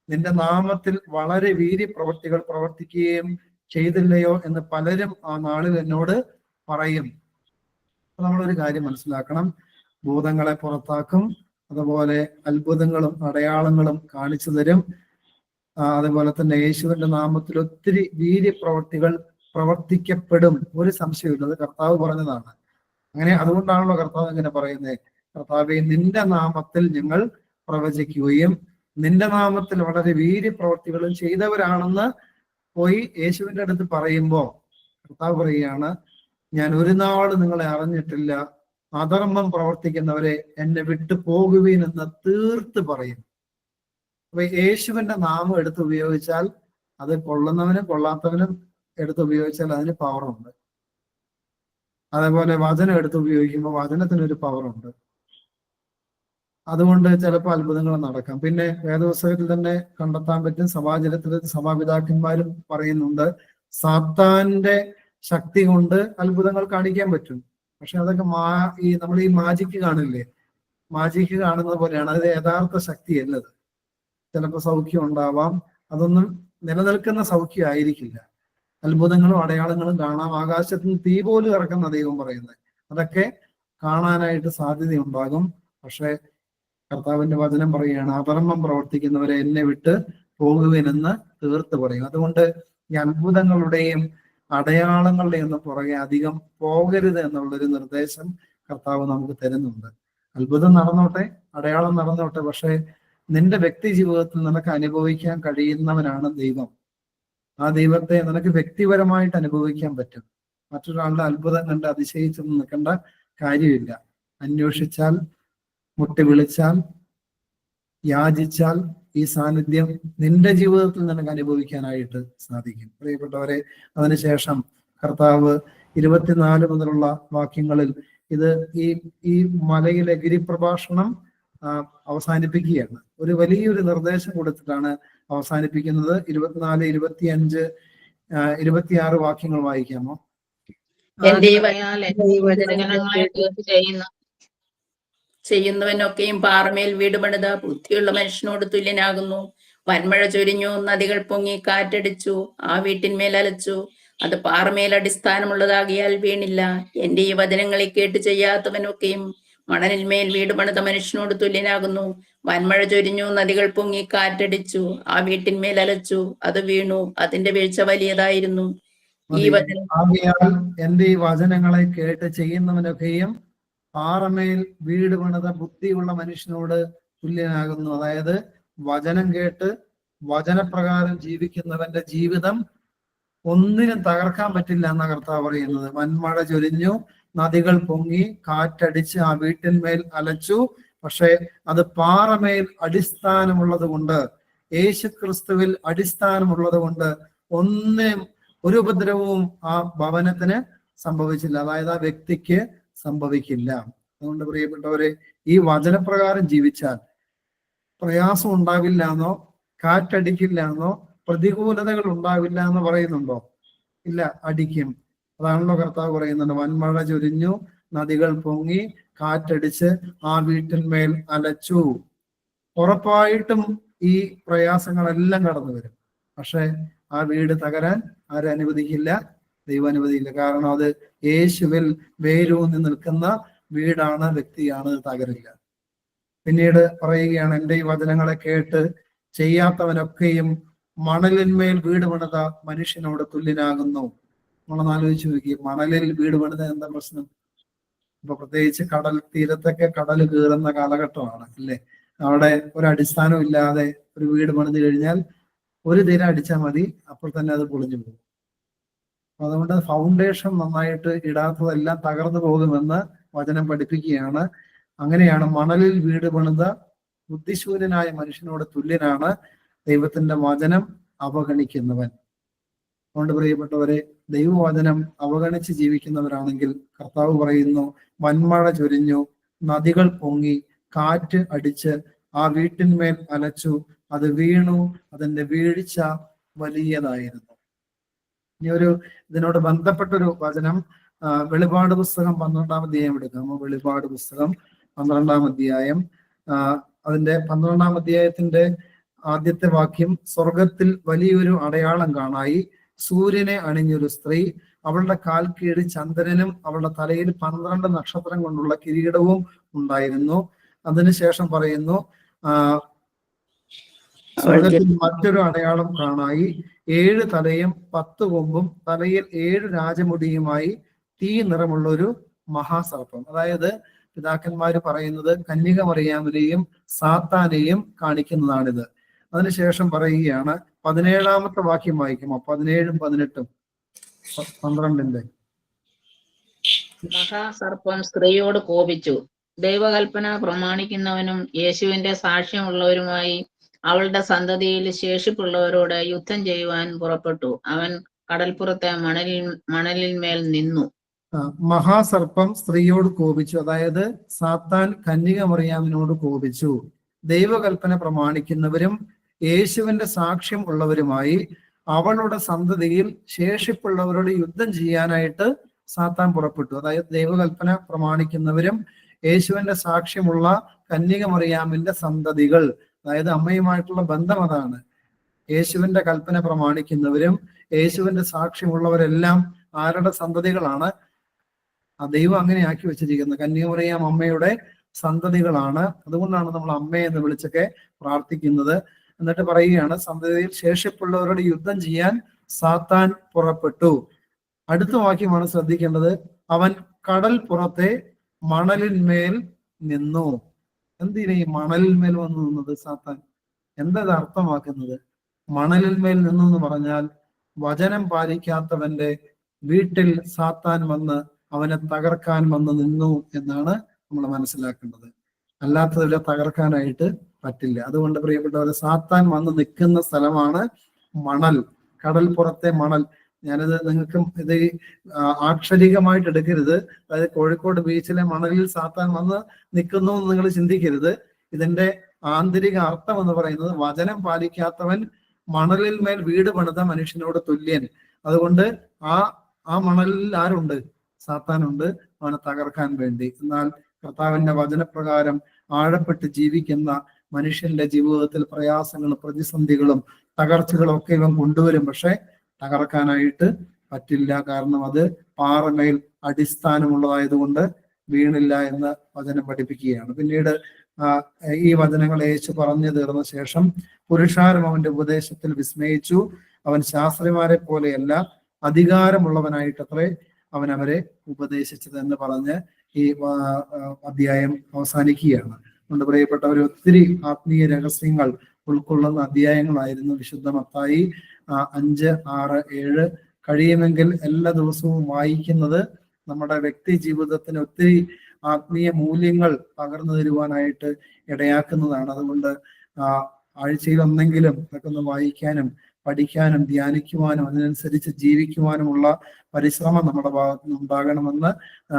നിന്റെ നാമത്തിൽ വളരെ വീര്യപ്രവൃത്തികൾ പ്രവർത്തിക്കുകയും ചെയ്തില്ലയോ എന്ന് പലരും ആ നാളിൽ എന്നോട് പറയും. അപ്പൊ നമ്മളൊരു കാര്യം മനസ്സിലാക്കണം, ഭൂതങ്ങളെ പുറത്താക്കും, അതുപോലെ അത്ഭുതങ്ങളും അടയാളങ്ങളും കാണിച്ചു തരും. അതുപോലെ തന്നെ യേശുവിന്റെ നാമത്തിൽ ഒത്തിരി വീര്യപ്രവൃത്തികൾ പ്രവർത്തിക്കപ്പെടും, ഒരു സംശയമില്ല. അത് കർത്താവ് പറഞ്ഞതാണ്. അങ്ങനെ അതുകൊണ്ടാണല്ലോ കർത്താവ് ഇങ്ങനെ പറയുന്നത്, കർത്താവെ നിന്റെ നാമത്തിൽ ഞങ്ങൾ പ്രവചിക്കുകയും നിന്റെ നാമത്തിൽ വളരെ വീര്യപ്രവർത്തികളും ചെയ്തവരാണെന്ന് പോയി യേശുവിന്റെ അടുത്ത് പറയുമ്പോ കർത്താവ് പറയുകയാണ്, ഞാൻ ഒരു നാൾ നിങ്ങളെ അറിഞ്ഞിട്ടില്ല, അധർമ്മം പ്രവർത്തിക്കുന്നവരെ എന്നെ വിട്ടു പോകുവീൻ എന്ന് തീർത്ത് പറയും. അപ്പൊ യേശുവിന്റെ നാമം എടുത്ത് ഉപയോഗിച്ചാൽ അത് കൊള്ളുന്നവനും കൊള്ളാത്തവനും എടുത്ത് ഉപയോഗിച്ചാൽ അതിന് പവറുണ്ട്. അതേപോലെ വചനം എടുത്ത് ഉപയോഗിക്കുമ്പോൾ വചനത്തിനൊരു പവറുണ്ട്. അതുകൊണ്ട് ചിലപ്പോൾ അത്ഭുതങ്ങൾ നടക്കാം. പിന്നെ വേദപുസ്തകത്തിൽ തന്നെ കണ്ടെത്താൻ പറ്റും, സഭാചരിത്രത്തിൽ സഭാപിതാക്കന്മാരും പറയുന്നുണ്ട്, സാത്താന്റെ ശക്തി കൊണ്ട് അത്ഭുതങ്ങൾ കാണിക്കാൻ പറ്റും. പക്ഷെ അതൊക്കെ നമ്മൾ ഈ മാജിക്ക് കാണില്ലേ, മാജിക്ക് കാണുന്നത് പോലെയാണ്. അത് യഥാർത്ഥ ശക്തിയല്ലത്. ചിലപ്പോൾ സൗഖ്യം ഉണ്ടാവാം, അതൊന്നും നിലനിൽക്കുന്ന സൗഖ്യം ആയിരിക്കില്ല. അത്ഭുതങ്ങളും അടയാളങ്ങളും കാണാം, ആകാശത്ത് നിന്ന് തീ പോലും ഇറക്കുന്ന ദൈവം പറയുന്നത്, അതൊക്കെ കാണാനായിട്ട് സാധ്യതയുണ്ടാകും. പക്ഷെ കർത്താവിന്റെ വചനം പറയുകയാണ്, അധർമ്മം പ്രവർത്തിക്കുന്നവരെ എന്നെ വിട്ട് പോകുവിനെന്ന് തീർത്ത് പറയും. അതുകൊണ്ട് ഈ അത്ഭുതങ്ങളുടെയും അടയാളങ്ങളുടെയും ഒന്നും പുറകെ അധികം പോകരുത് എന്നുള്ളൊരു നിർദ്ദേശം കർത്താവ് നമുക്ക് തരുന്നുണ്ട്. അത്ഭുതം നടന്നോട്ടെ, അടയാളം നടന്നോട്ടെ, പക്ഷെ നിന്റെ വ്യക്തി ജീവിതത്തിൽ നിനക്ക് അനുഭവിക്കാൻ കഴിയുന്നവനാണ് ദൈവം. ആ ദൈവത്തെ നിനക്ക് വ്യക്തിപരമായിട്ട് അനുഭവിക്കാൻ പറ്റും. മറ്റൊരാളുടെ അത്ഭുതം കണ്ട് അതിശയിച്ചൊന്നും നിൽക്കേണ്ട കാര്യമില്ല. അന്വേഷിച്ചാൽ, മുട്ടി വിളിച്ചാൽ, യാചിച്ചാൽ ഈ സാന്നിധ്യം നിന്റെ ജീവിതത്തിൽ നിനക്ക് അനുഭവിക്കാനായിട്ട് സാധിക്കും. പ്രിയപ്പെട്ടവരെ, അതിനുശേഷം കർത്താവ് 24 മുതലുള്ള വാക്യങ്ങളിൽ ഇത് ഈ മലയിലെ ഗിരിപ്രഭാഷണം അവസാനിപ്പിക്കുകയാണ്. ഒരു വലിയൊരു നിർദ്ദേശം കൊടുത്തിട്ടാണ് അവസാനിപ്പിക്കുന്നത്. 24, 25, 26 വാക്യങ്ങൾ വായിക്കാമോ? ചെയ്യുന്നവനൊക്കെയും പാറമേൽ വീട് പണിത ബുദ്ധിയുള്ള മനുഷ്യനോട് തുല്യനാകുന്നു. വൻമഴ ചൊരിഞ്ഞു, നദികൾ പൊങ്ങി, കാറ്റടിച്ചു, ആ വീട്ടിന്മേൽ അലച്ചു. അത് പാറമേൽ അടിസ്ഥാനമുള്ളതാകിയാൽ വീണില്ല. എന്റെ ഈ വചനങ്ങളെ കേട്ട് ചെയ്യാത്തവനൊക്കെയും മണലിന്മേൽ വീട് പണിത മനുഷ്യനോട് തുല്യനാകുന്നു. വൻമഴ ചൊരിഞ്ഞു, നദികൾ പൊങ്ങി, കാറ്റടിച്ചു, ആ വീട്ടിന്മേൽ അലച്ചു, അത് വീണു, അതിന്റെ വീഴ്ച വലിയതായിരുന്നു. ഈ വചനം എന്റെ ഈ വചനങ്ങളെ കേട്ട് ചെയ്യുന്നവനൊക്കെയും പാറമേൽ വീട് പണിത ബുദ്ധിയുള്ള മനുഷ്യനോട് തുല്യനാകുന്നു. അതായത് വചനം കേട്ട് വചനപ്രകാരം ജീവിക്കുന്നവന്റെ ജീവിതം ഒന്നിനും തകർക്കാൻ പറ്റില്ല എന്ന കർത്താവ് പറയുന്നത്. വൻമഴ ചൊരിഞ്ഞു, നദികൾ പൊങ്ങി, കാറ്റടിച്ച്, ആ വീട്ടിന്മേൽ അലച്ചു, പക്ഷെ അത് പാറമേൽ അടിസ്ഥാനമുള്ളത് കൊണ്ട്, യേശുക്രിസ്തുവിൽ അടിസ്ഥാനമുള്ളത് കൊണ്ട് ഒരു ഉപദ്രവവും ആ ഭവനത്തിന് സംഭവിച്ചില്ല. അതായത് ആ വ്യക്തിക്ക് സംഭവിക്കില്ല. അതുകൊണ്ട് പ്രിയപ്പെട്ടവരെ, ഈ വചനപ്രകാരം ജീവിച്ചാൽ പ്രയാസം ഉണ്ടാവില്ല എന്നോ കാറ്റടിക്കില്ല എന്നോ പ്രതികൂലതകൾ ഉണ്ടാവില്ല എന്ന് പറയുന്നുണ്ടോ? ഇല്ല, അടിക്കും. അതാണല്ലോ കർത്താവ് പറയുന്നത്, വൻമഴ ചൊരിഞ്ഞു, നദികൾ പൊങ്ങി, കാറ്റടിച്ച്, ആ വീട്ടിന്മേൽ അലച്ചു. ഉറപ്പായിട്ടും ഈ പ്രയാസങ്ങളെല്ലാം കടന്നു വരും. പക്ഷെ ആ വീട് തകരാൻ ആരും അനുവദിക്കില്ല, ദൈവം അനുവദിക്കില്ല. കാരണം അത് യേശുവിൽ വേരൂന്നി നിൽക്കുന്ന വീടാണ്, വ്യക്തിയാണ്, തകരില്ല. പിന്നീട് പറയുകയാണ്, എൻ്റെ ഈ വചനങ്ങളെ കേട്ട് ചെയ്യാത്തവനൊക്കെയും മണലിന്മേൽ വീട് പണിത മനുഷ്യനോട് തുല്യനാകുന്നു. നമ്മളൊന്ന് ആലോചിച്ച് നോക്കി, മണലിൽ വീട് പണിത എന്താ പ്രശ്നം? ഇപ്പൊ പ്രത്യേകിച്ച് കടൽ തീരത്തൊക്കെ കടൽ കീറുന്ന കാലഘട്ടമാണ് അല്ലേ? അവിടെ ഒരടിസ്ഥാനം ഇല്ലാതെ ഒരു വീട് പണിത് കഴിഞ്ഞാൽ ഒരു തിര അടിച്ചാൽ മതി, അപ്പോൾ തന്നെ അത് പൊളിഞ്ഞു പോകും. അതുകൊണ്ട് ഫൗണ്ടേഷൻ നന്നായിട്ട് ഇടാത്തതെല്ലാം തകർന്നു പോകുമെന്ന് വചനം പഠിപ്പിക്കുകയാണ്. അങ്ങനെയാണ് മണലിൽ വീട് പണിത ബുദ്ധിശൂന്യനായ മനുഷ്യനോട് തുല്യനാണ് ദൈവത്തിന്റെ വചനം അവഗണിക്കുന്നവൻ. അതുകൊണ്ട് പ്രിയപ്പെട്ടവരെ, ദൈവവചനം അവഗണിച്ച് ജീവിക്കുന്നവരാണെങ്കിൽ കർത്താവ് പറയുന്നു, വൻമഴ ചൊരിഞ്ഞു, നദികൾ പൊങ്ങി, കാറ്റ് അടിച്ച്, ആ വീട്ടിന്മേൽ അലച്ചു, അത് വീണു, അതിന്റെ വീഴ്ച വലിയതായിരുന്നു. ഇനി ഇതിനോട് ബന്ധപ്പെട്ടൊരു വചനം വെളിപാട് പുസ്തകം 12-ാം അധ്യായം എടുക്കാം. വെളിപാട് പുസ്തകം 12-ാം അധ്യായം, അതിന്റെ 12-ാം അധ്യായത്തിന്റെ ആദ്യത്തെ വാക്യം, സ്വർഗത്തിൽ വലിയൊരു അടയാളം കാണായി, സൂര്യനെ അണിഞ്ഞൊരു സ്ത്രീ, അവളുടെ കാൽ കീഴിൽ ചന്ദ്രനും അവളുടെ തലയിൽ 12 നക്ഷത്രം കൊണ്ടുള്ള കിരീടവും ഉണ്ടായിരുന്നു. അതിനുശേഷം പറയുന്നു, സ്വർഗത്തിൽ മറ്റൊരു അടയാളം കാണായി, 7 തലയും 10 കൊമ്പും തലയിൽ 7 രാജമുടിയുമായി തീ നിറമുള്ള ഒരു മഹാസർപ്പം. അതായത് പിതാക്കന്മാര് പറയുന്നത് കന്യക മറിയാമിനെയും സാത്താനെയും കാണിക്കുന്നതാണിത്. അതിനുശേഷം പറയുകയാണ്, 17-ാമത്തെ വാക്യം വായിക്കുമോ? 17ഉം 18ഉം 12. മഹാസർപ്പം സ്ത്രീയോട് കോപിച്ചു, ദൈവകൽപ്പന പ്രമാണിക്കുന്നവനും യേശുവിന്റെ സാക്ഷ്യമുള്ളവരുമായി അവളുടെ സന്തതിയിൽ ശേഷിപ്പുള്ളവരോട് യുദ്ധം ചെയ്യുവാൻ പുറപ്പെട്ടു. അവൻ കടൽപ്പുറത്തെ മണലിന്മേൽ നിന്നു. മഹാസർപ്പം സ്ത്രീയോട് കോപിച്ചു, അതായത് സാത്താൻ കന്യക മറിയാമിനോട് കോപിച്ചു. ദൈവകൽപ്പന പ്രമാണിക്കുന്നവരും യേശുവിന്റെ സാക്ഷ്യം ഉള്ളവരുമായി അവളുടെ സന്തതിയിൽ ശേഷിപ്പുള്ളവരോട് യുദ്ധം ചെയ്യാനായിട്ട് സാത്താൻ പുറപ്പെട്ടു. അതായത് ദൈവകൽപ്പന പ്രമാണിക്കുന്നവരും യേശുവിന്റെ സാക്ഷ്യമുള്ള കന്യക മറിയാമിന്റെ സന്തതികൾ, അതായത് അമ്മയുമായിട്ടുള്ള ബന്ധം അതാണ്. യേശുവിന്റെ കൽപ്പന പ്രമാണിക്കുന്നവരും യേശുവിന്റെ സാക്ഷ്യമുള്ളവരെല്ലാം ആരുടെ സന്തതികളാണ്? ആ ദൈവം അങ്ങനെ ആക്കി വെച്ചിരിക്കുന്നത്. കന്യക മറിയാം അമ്മയുടെ സന്തതികളാണ്. അതുകൊണ്ടാണ് നമ്മൾ അമ്മയെ എന്ന് വിളിച്ചൊക്കെ പ്രാർത്ഥിക്കുന്നത്. എന്നിട്ട് പറയുകയാണ്, സന്തതിയിൽ ശേഷിപ്പുള്ളവരോട് യുദ്ധം ചെയ്യാൻ സാത്താൻ പുറപ്പെട്ടു. അടുത്ത വാക്യമാണ് ശ്രദ്ധിക്കേണ്ടത്. അവൻ കടൽ പുറത്തെ മണലിന്മേൽ നിന്നു. എന്തിനാ ഈ മണലിന്മേൽ വന്നു നിന്നത് സാത്താൻ? എന്താ ഇത് അർത്ഥമാക്കുന്നത്? മണലിന്മേൽ നിന്നു എന്ന് പറഞ്ഞാൽ വചനം പാലിക്കാത്തവന്റെ വീട്ടിൽ സാത്താൻ വന്ന് അവനെ തകർക്കാൻ വന്ന് നിന്നു എന്നാണ് നമ്മൾ മനസ്സിലാക്കേണ്ടത്. അല്ലാത്തതിലെ തകർക്കാനായിട്ട് പറ്റില്ല. അതുകൊണ്ട് പ്രിയപ്പെട്ടവരെ, സാത്താൻ വന്ന് നിൽക്കുന്ന സ്ഥലമാണ് മണൽ, കടൽ പുറത്തെ മണൽ. ഞാനിത് നിങ്ങൾക്കും ഇത് ആക്ഷരികമായിട്ട് എടുക്കരുത്. അതായത് കോഴിക്കോട് ബീച്ചിലെ മണലിൽ സാത്താൻ വന്ന് നിൽക്കുന്നു എന്ന് നിങ്ങൾ ചിന്തിക്കരുത്. ഇതിന്റെ ആന്തരിക അർത്ഥം എന്ന് പറയുന്നത് വചനം പാലിക്കാത്തവൻ മണലിൽ മേൽ വീട് പണിത മനുഷ്യനോട് തുല്യൻ. അതുകൊണ്ട് ആ മണലിൽ ആരുണ്ട്? സാത്താനുണ്ട്, അവനെ തകർക്കാൻ വേണ്ടി. എന്നാൽ കർത്താവിന്റെ വചനപ്രകാരം ആഴപ്പെട്ട് ജീവിക്കുന്ന മനുഷ്യന്റെ ജീവിതത്തിൽ പ്രയാസങ്ങളും പ്രതിസന്ധികളും തകർച്ചകളും ഒക്കെ ഇവൻ കൊണ്ടുവരും. പക്ഷെ തകർക്കാനായിട്ട് പറ്റില്ല. കാരണം അത് പാറമേൽ അടിസ്ഥാനമുള്ളതായതുകൊണ്ട് വീണില്ല എന്ന് വചനം പഠിപ്പിക്കുകയാണ്. പിന്നീട് ഈ വചനങ്ങൾ യേശു പറഞ്ഞു തീർന്ന ശേഷം പുരുഷാരം അവന്റെ ഉപദേശത്തിൽ വിസ്മയിച്ചു. അവൻ ശാസ്ത്രിമാരെ പോലെയല്ല, അധികാരമുള്ളവനായിട്ടത്രേ അവൻ അവരെ ഉപദേശിച്ചത് എന്ന് പറഞ്ഞ് ഈ അധ്യായം അവസാനിക്കുകയാണ്. അതുകൊണ്ട് പ്രിയപ്പെട്ടവർ, ഒത്തിരി ആത്മീയ രഹസ്യങ്ങൾ ഉൾക്കൊള്ളുന്ന അധ്യായങ്ങളായിരുന്നു വിശുദ്ധ മത്തായി 5, 6, 7. കഴിയുമെങ്കിൽ എല്ലാ ദിവസവും വായിക്കുന്നത് നമ്മുടെ വ്യക്തി ജീവിതത്തിന് ഒത്തിരി ആത്മീയ മൂല്യങ്ങൾ പകർന്നു തരുവാനായിട്ട് ഇടയാക്കുന്നതാണ്. അതുകൊണ്ട് ആഴ്ചയിൽ ഒന്നെങ്കിലും ഇതൊക്കെ ഒന്ന് വായിക്കാനും പഠിക്കാനും ധ്യാനിക്കുവാനും അതിനനുസരിച്ച് ജീവിക്കുവാനുമുള്ള പരിശ്രമം നമ്മുടെ ഭാഗത്ത് നിന്നുണ്ടാകണമെന്ന്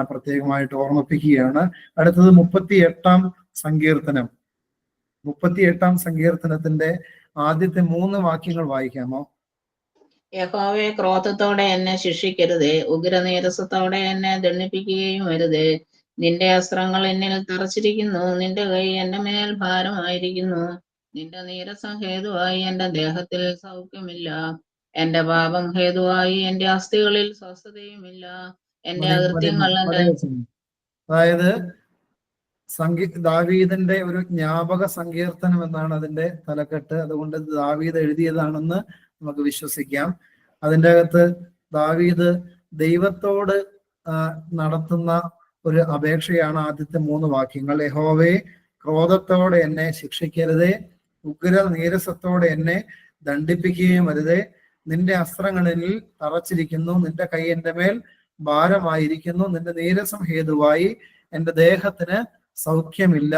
പ്രത്യേകമായിട്ട് ഓർമ്മിപ്പിക്കുകയാണ്. അടുത്തത് 38-ാം സങ്കീർത്തനം. 38-ാം സങ്കീർത്തനത്തിന്റെ ആദ്യത്തെ 3 വാക്യങ്ങൾ വായിക്കാമോ? യഹോവേ, ക്രോധത്തോടെ എന്നെ ശിക്ഷിക്കരുതേ, ഉഗ്രനീരസത്തോടെ എന്നെ ദണ്ഡിപ്പിക്കുകയും വരുതേ. നിന്റെ അസ്ത്രങ്ങൾ എന്നിൽ തറച്ചിരിക്കുന്നു, നിന്റെ കൈ എന്റെ മേൽ ഭാരമായിരിക്കുന്നു. നിന്റെ നീരസം ഹേതുവായി എന്റെ ദേഹത്തിൽ സൗഖ്യമില്ല, എന്റെ പാപം ഹേതുവായി എന്റെ അസ്ഥികളിൽ സ്വസ്ഥതയുമില്ല. എന്റെ അകൃത്യങ്ങൾ അതായത് ദാവീദിന്റെ ഒരു ജ്ഞാപക സങ്കീർത്തനം എന്നാണ് അതിന്റെ തലക്കെട്ട്. അതുകൊണ്ട് ദാവീദ് എഴുതിയതാണെന്ന് നമുക്ക് വിശ്വസിക്കാം. അതിൻ്റെ അകത്ത് ദാവീദ് ദൈവത്തോട് നടത്തുന്ന ഒരു അപേക്ഷയാണ് ആദ്യത്തെ 3 വാക്യങ്ങൾ. യഹോവേ, ക്രോധത്തോടെ എന്നെ ശിക്ഷിക്കരുതേ, ഉഗ്ര നീരസത്തോടെ എന്നെ ദണ്ഡിപ്പിക്കുകയും വരുതേ. നിന്റെ അസ്ത്രങ്ങളിൽ തറച്ചിരിക്കുന്നു, നിന്റെ കൈ എന്റെ മേൽ ഭാരമായിരിക്കുന്നു. നിന്റെ നീരസം ഹേതുവായി എന്റെ ദേഹത്തിന് സൗഖ്യമില്ല,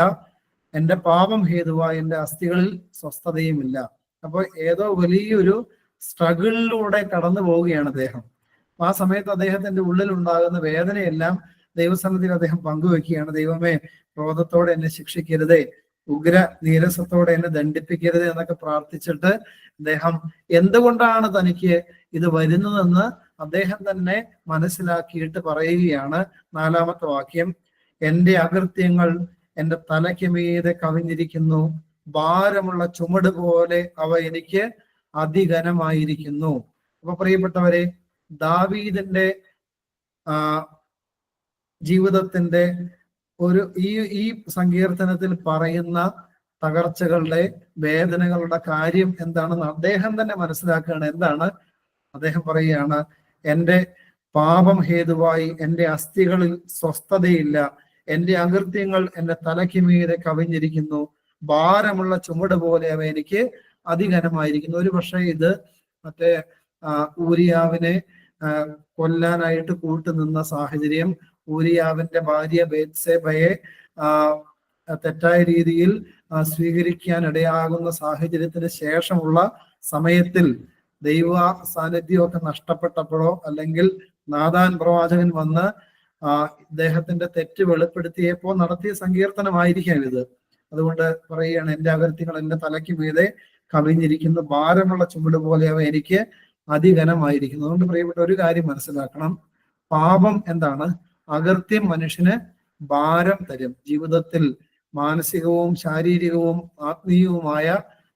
എന്റെ പാപം ഹേതുവായി എന്റെ അസ്ഥികളിൽ സ്വസ്ഥതയുമില്ല. അപ്പൊ ഏതോ വലിയൊരു സ്ട്രഗിളിലൂടെ കടന്നു പോവുകയാണ് അദ്ദേഹം. ആ സമയത്ത് അദ്ദേഹത്തിന്റെ ഉള്ളിൽ ഉണ്ടാകുന്ന വേദനയെല്ലാം ദൈവസന്നിധിയിൽ അദ്ദേഹം പങ്കുവെക്കുകയാണ്. ദൈവമേ, ക്രോധത്തോടെ എന്നെ ശിക്ഷിക്കരുതേ, ഉഗ്ര നീരസത്തോടെ എന്നെ ദണ്ഡിപ്പിക്കരുത് എന്നൊക്കെ പ്രാർത്ഥിച്ചിട്ട് അദ്ദേഹം എന്തുകൊണ്ടാണ് തനിക്ക് ഇത് വരുന്നതെന്ന് അദ്ദേഹം തന്നെ മനസ്സിലാക്കിയിട്ട് പറയുകയാണ്. 4-ാമത്തെ വാക്യം, എന്റെ അകൃത്യങ്ങൾ എന്റെ തലയ്ക്ക് മീതെ കവിഞ്ഞിരിക്കുന്നു, ഭാരമുള്ള ചുമട് പോലെ അവ എനിക്ക് അതിഘനമായിരിക്കുന്നു. അപ്പൊ പ്രിയപ്പെട്ടവരെ, ദാവീദിന്റെ ജീവിതത്തിന്റെ ഈ സങ്കീർത്തനത്തിൽ പറയുന്ന തകർച്ചകളുടെ വേദനകളുടെ കാര്യം എന്താണെന്ന് അദ്ദേഹം തന്നെ മനസ്സിലാക്കുകയാണ്. എന്താണ് അദ്ദേഹം പറയുകയാണ്, എൻ്റെ പാപം ഹേതുവായി എൻ്റെ അസ്ഥികളിൽ സ്വസ്ഥതയില്ല, എൻ്റെ അകൃത്യങ്ങൾ എൻ്റെ തലയ്ക്ക് മീതെ കവിഞ്ഞിരിക്കുന്നു, ഭാരമുള്ള ചുമട് പോലെ അവ എനിക്ക് അതിഘനമായിരിക്കുന്നു. ഒരു പക്ഷേ ഇത് മറ്റേ ഊരിയാവിനെ കൊല്ലാനായിട്ട് കൂട്ടുനിന്ന സാഹചര്യം, ഊരിയാവിന്റെ ഭാര്യ ബേത്സേബയെ തെറ്റായ രീതിയിൽ സ്വീകരിക്കാൻ ഇടയാകുന്ന സാഹചര്യത്തിന് ശേഷമുള്ള സമയത്തിൽ ദൈവ സാന്നിധ്യമൊക്കെ നഷ്ടപ്പെട്ടപ്പോഴോ, അല്ലെങ്കിൽ നാഥാൻ പ്രവാചകൻ വന്ന് ഇദ്ദേഹത്തിന്റെ തെറ്റ് വെളിപ്പെടുത്തിയപ്പോ നടത്തിയ സങ്കീർത്തനമായിരിക്കാം ഇത്. അതുകൊണ്ട് പറയുകയാണ്, എൻ്റെ അകൃത്യങ്ങൾ എൻ്റെ തലയ്ക്ക് മീതെ കവിഞ്ഞിരിക്കുന്നു, ഭാരമുള്ള ചുമട് പോലെ അവ എനിക്ക് അതിഘനമായിരിക്കുന്നു. അതുകൊണ്ട് പ്രിയപ്പെട്ട ഒരു കാര്യം മനസ്സിലാക്കണം, പാപം എന്താണ്? അകൃത്യം മനുഷ്യന് ഭാരം തരും. ജീവിതത്തിൽ മാനസികവും ശാരീരികവും ആത്മീയവുമായ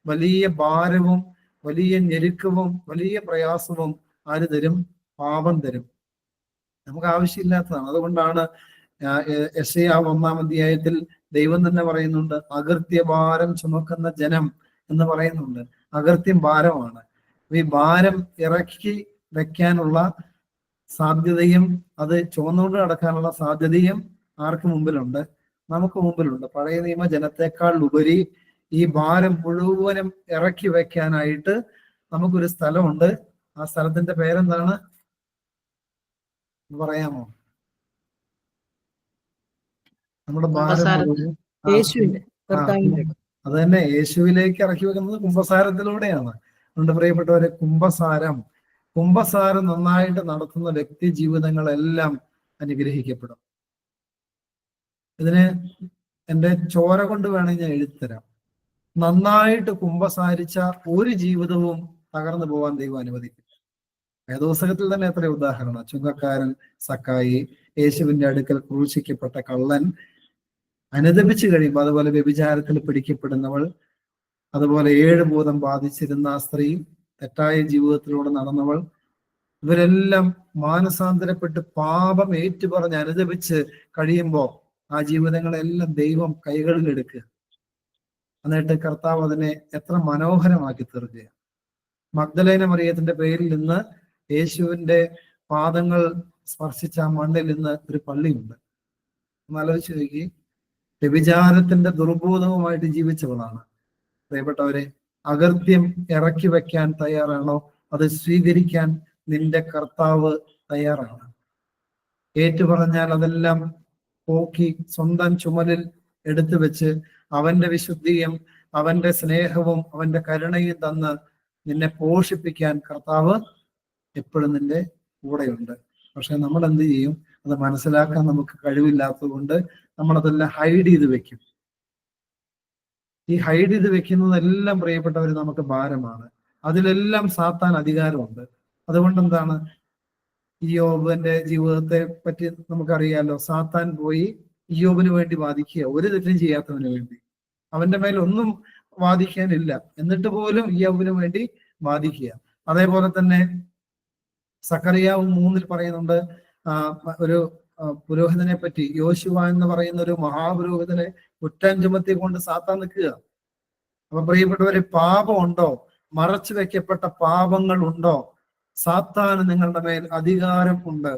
വലിയ ഭാരവും വലിയ ഞെരുക്കവും വലിയ പ്രയാസവും ആര് തരും? പാപം തരും. നമുക്ക് ആവശ്യമില്ലാത്തതാണ്. അതുകൊണ്ടാണ് യെശയ്യാവ് 1-ാം അധ്യായത്തിൽ ദൈവം തന്നെ പറയുന്നുണ്ട്, അകൃത്യഭാരം ചുമക്കുന്ന ജനം എന്ന് പറയുന്നുണ്ട്. അകൃത്യം ഭാരമാണ്. ഈ ഭാരം ഇറക്കി വെക്കാനുള്ള സാധ്യതയും അത് ചുമന്നുകൊണ്ട് നടക്കാനുള്ള സാധ്യതയും ആർക്ക് മുമ്പിലുണ്ട്? നമുക്ക് മുമ്പിലുണ്ട്. പഴയ നിയമ ജനത്തെക്കാൾ ഉപരി ഈ ഭാരം മുഴുവനും ഇറക്കി വെക്കാനായിട്ട് നമുക്കൊരു സ്ഥലമുണ്ട്. ആ സ്ഥലത്തിന്റെ പേരെന്താണ് പറയാമോ? നമ്മുടെ ഭാരം അത് തന്നെ യേശുവിലേക്ക് ഇറക്കി വെക്കുന്നത് കുമ്പസാരത്തിലൂടെയാണ്. അതുകൊണ്ട് പ്രിയപ്പെട്ടവരെ, കുമ്പസാരം നന്നായിട്ട് നടത്തുന്ന വ്യക്തി ജീവിതങ്ങളെല്ലാം അനുഗ്രഹിക്കപ്പെടും. ഇതിന് എൻ്റെ ചോര കൊണ്ട് വേണമെങ്കിൽ ഞാൻ എഴുതിത്തരാം. നന്നായിട്ട് കുമ്പസാരിച്ച ഒരു ജീവിതവും തകർന്നു പോകാൻ ദൈവം അനുവദിക്കില്ല. വേദപുസ്തകത്തിൽ തന്നെ എത്ര ഉദാഹരണം. ചുങ്കക്കാരൻ സക്കായി, യേശുവിന്റെ അടുക്കൽ ക്രൂശിക്കപ്പെട്ട കള്ളൻ, അനുദപിച്ചു കഴിയുമ്പോൾ, അതുപോലെ വ്യഭിചാരത്തിൽ പിടിക്കപ്പെടുന്നവൾ, അതുപോലെ 7 ഭൂതം ബാധിച്ചിരുന്ന ആ സ്ത്രീ, തെറ്റായ ജീവിതത്തിലൂടെ നടന്നവൾ, ഇവരെല്ലാം മാനസാന്തരപ്പെട്ട് പാപം ഏറ്റുപറഞ്ഞ് അനുദപിച്ച് കഴിയുമ്പോൾ ആ ജീവിതങ്ങളെല്ലാം ദൈവം കൈകളിലെടുക്കുക. എന്നിട്ട് കർത്താവ് അതിനെ എത്ര മനോഹരമാക്കി തീർക്കുക. മഗ്ദലേന മറിയത്തിന്റെ പേരിൽ നിന്ന് യേശുവിന്റെ പാദങ്ങൾ സ്പർശിച്ച ആ മണ്ണിൽ നിന്ന് ഒരു പള്ളിയുണ്ട്. എന്നാലോചിച്ച് നോക്കി, വ്യഭിചാരത്തിന്റെ ദുർബോധവുമായിട്ട് ജീവിച്ചവളാണ്. പ്രിയപ്പെട്ടവരെ, അകൃത്യം ഇറക്കി വെക്കാൻ തയ്യാറാണോ? അത് സ്വീകരിക്കാൻ നിന്റെ കർത്താവ് തയ്യാറാണ്. ഏറ്റുപറഞ്ഞാൽ അതെല്ലാം പോക്കി സ്വന്തം ചുമലിൽ എടുത്തു വെച്ച് അവന്റെ വിശുദ്ധിയും അവന്റെ സ്നേഹവും അവന്റെ കരുണയും തന്ന് നിന്നെ പോഷിപ്പിക്കാൻ കർത്താവ് എപ്പോഴും നിന്റെ കൂടെയുണ്ട്. പക്ഷെ നമ്മൾ എന്ത് ചെയ്യും? അത് മനസ്സിലാക്കാൻ നമുക്ക് കഴിവില്ലാത്തത് കൊണ്ട് നമ്മളതെല്ലാം ഹൈഡ് ചെയ്ത് വെക്കും. ഈ ഹൈഡ് ചെയ്ത് വെക്കുന്നതെല്ലാം പ്രിയപ്പെട്ടവർ നമുക്ക് ഭാരമാണ്. അതിലെല്ലാം സാത്താൻ അധികാരമുണ്ട്. അതുകൊണ്ട് എന്താണ്, ഇയ്യോബിന്റെ ജീവിതത്തെ പറ്റി നമുക്കറിയാലോ. സാത്താൻ പോയി ഇയ്യോബിന് വേണ്ടി വാദിക്കുക, ഒരു തെറ്റും ചെയ്യാത്തവന് വേണ്ടി. അവന്റെ മേൽ ഒന്നും വാദിക്കാനില്ല, എന്നിട്ട് പോലും ഇയ്യോബിന് വേണ്ടി വാദിക്കുക. അതേപോലെ തന്നെ സക്കറിയാവ് 3 പറയുന്നുണ്ട്, ഒരു പുരോഹിതനെ പറ്റി, യോശുവ എന്ന് പറയുന്ന ഒരു മഹാപുരോഹിതനെ കുറ്റം ചുമത്തിക്കൊണ്ട് സാത്താൻ നിൽക്കുക. അപ്പൊ പ്രിയപ്പെട്ടവരെ, പാപമുണ്ടോ? മറച്ചു വെക്കപ്പെട്ട പാപങ്ങൾ ഉണ്ടോ? സാത്താന് നിങ്ങളുടെ മേൽ അധികാരം ഉണ്ട്.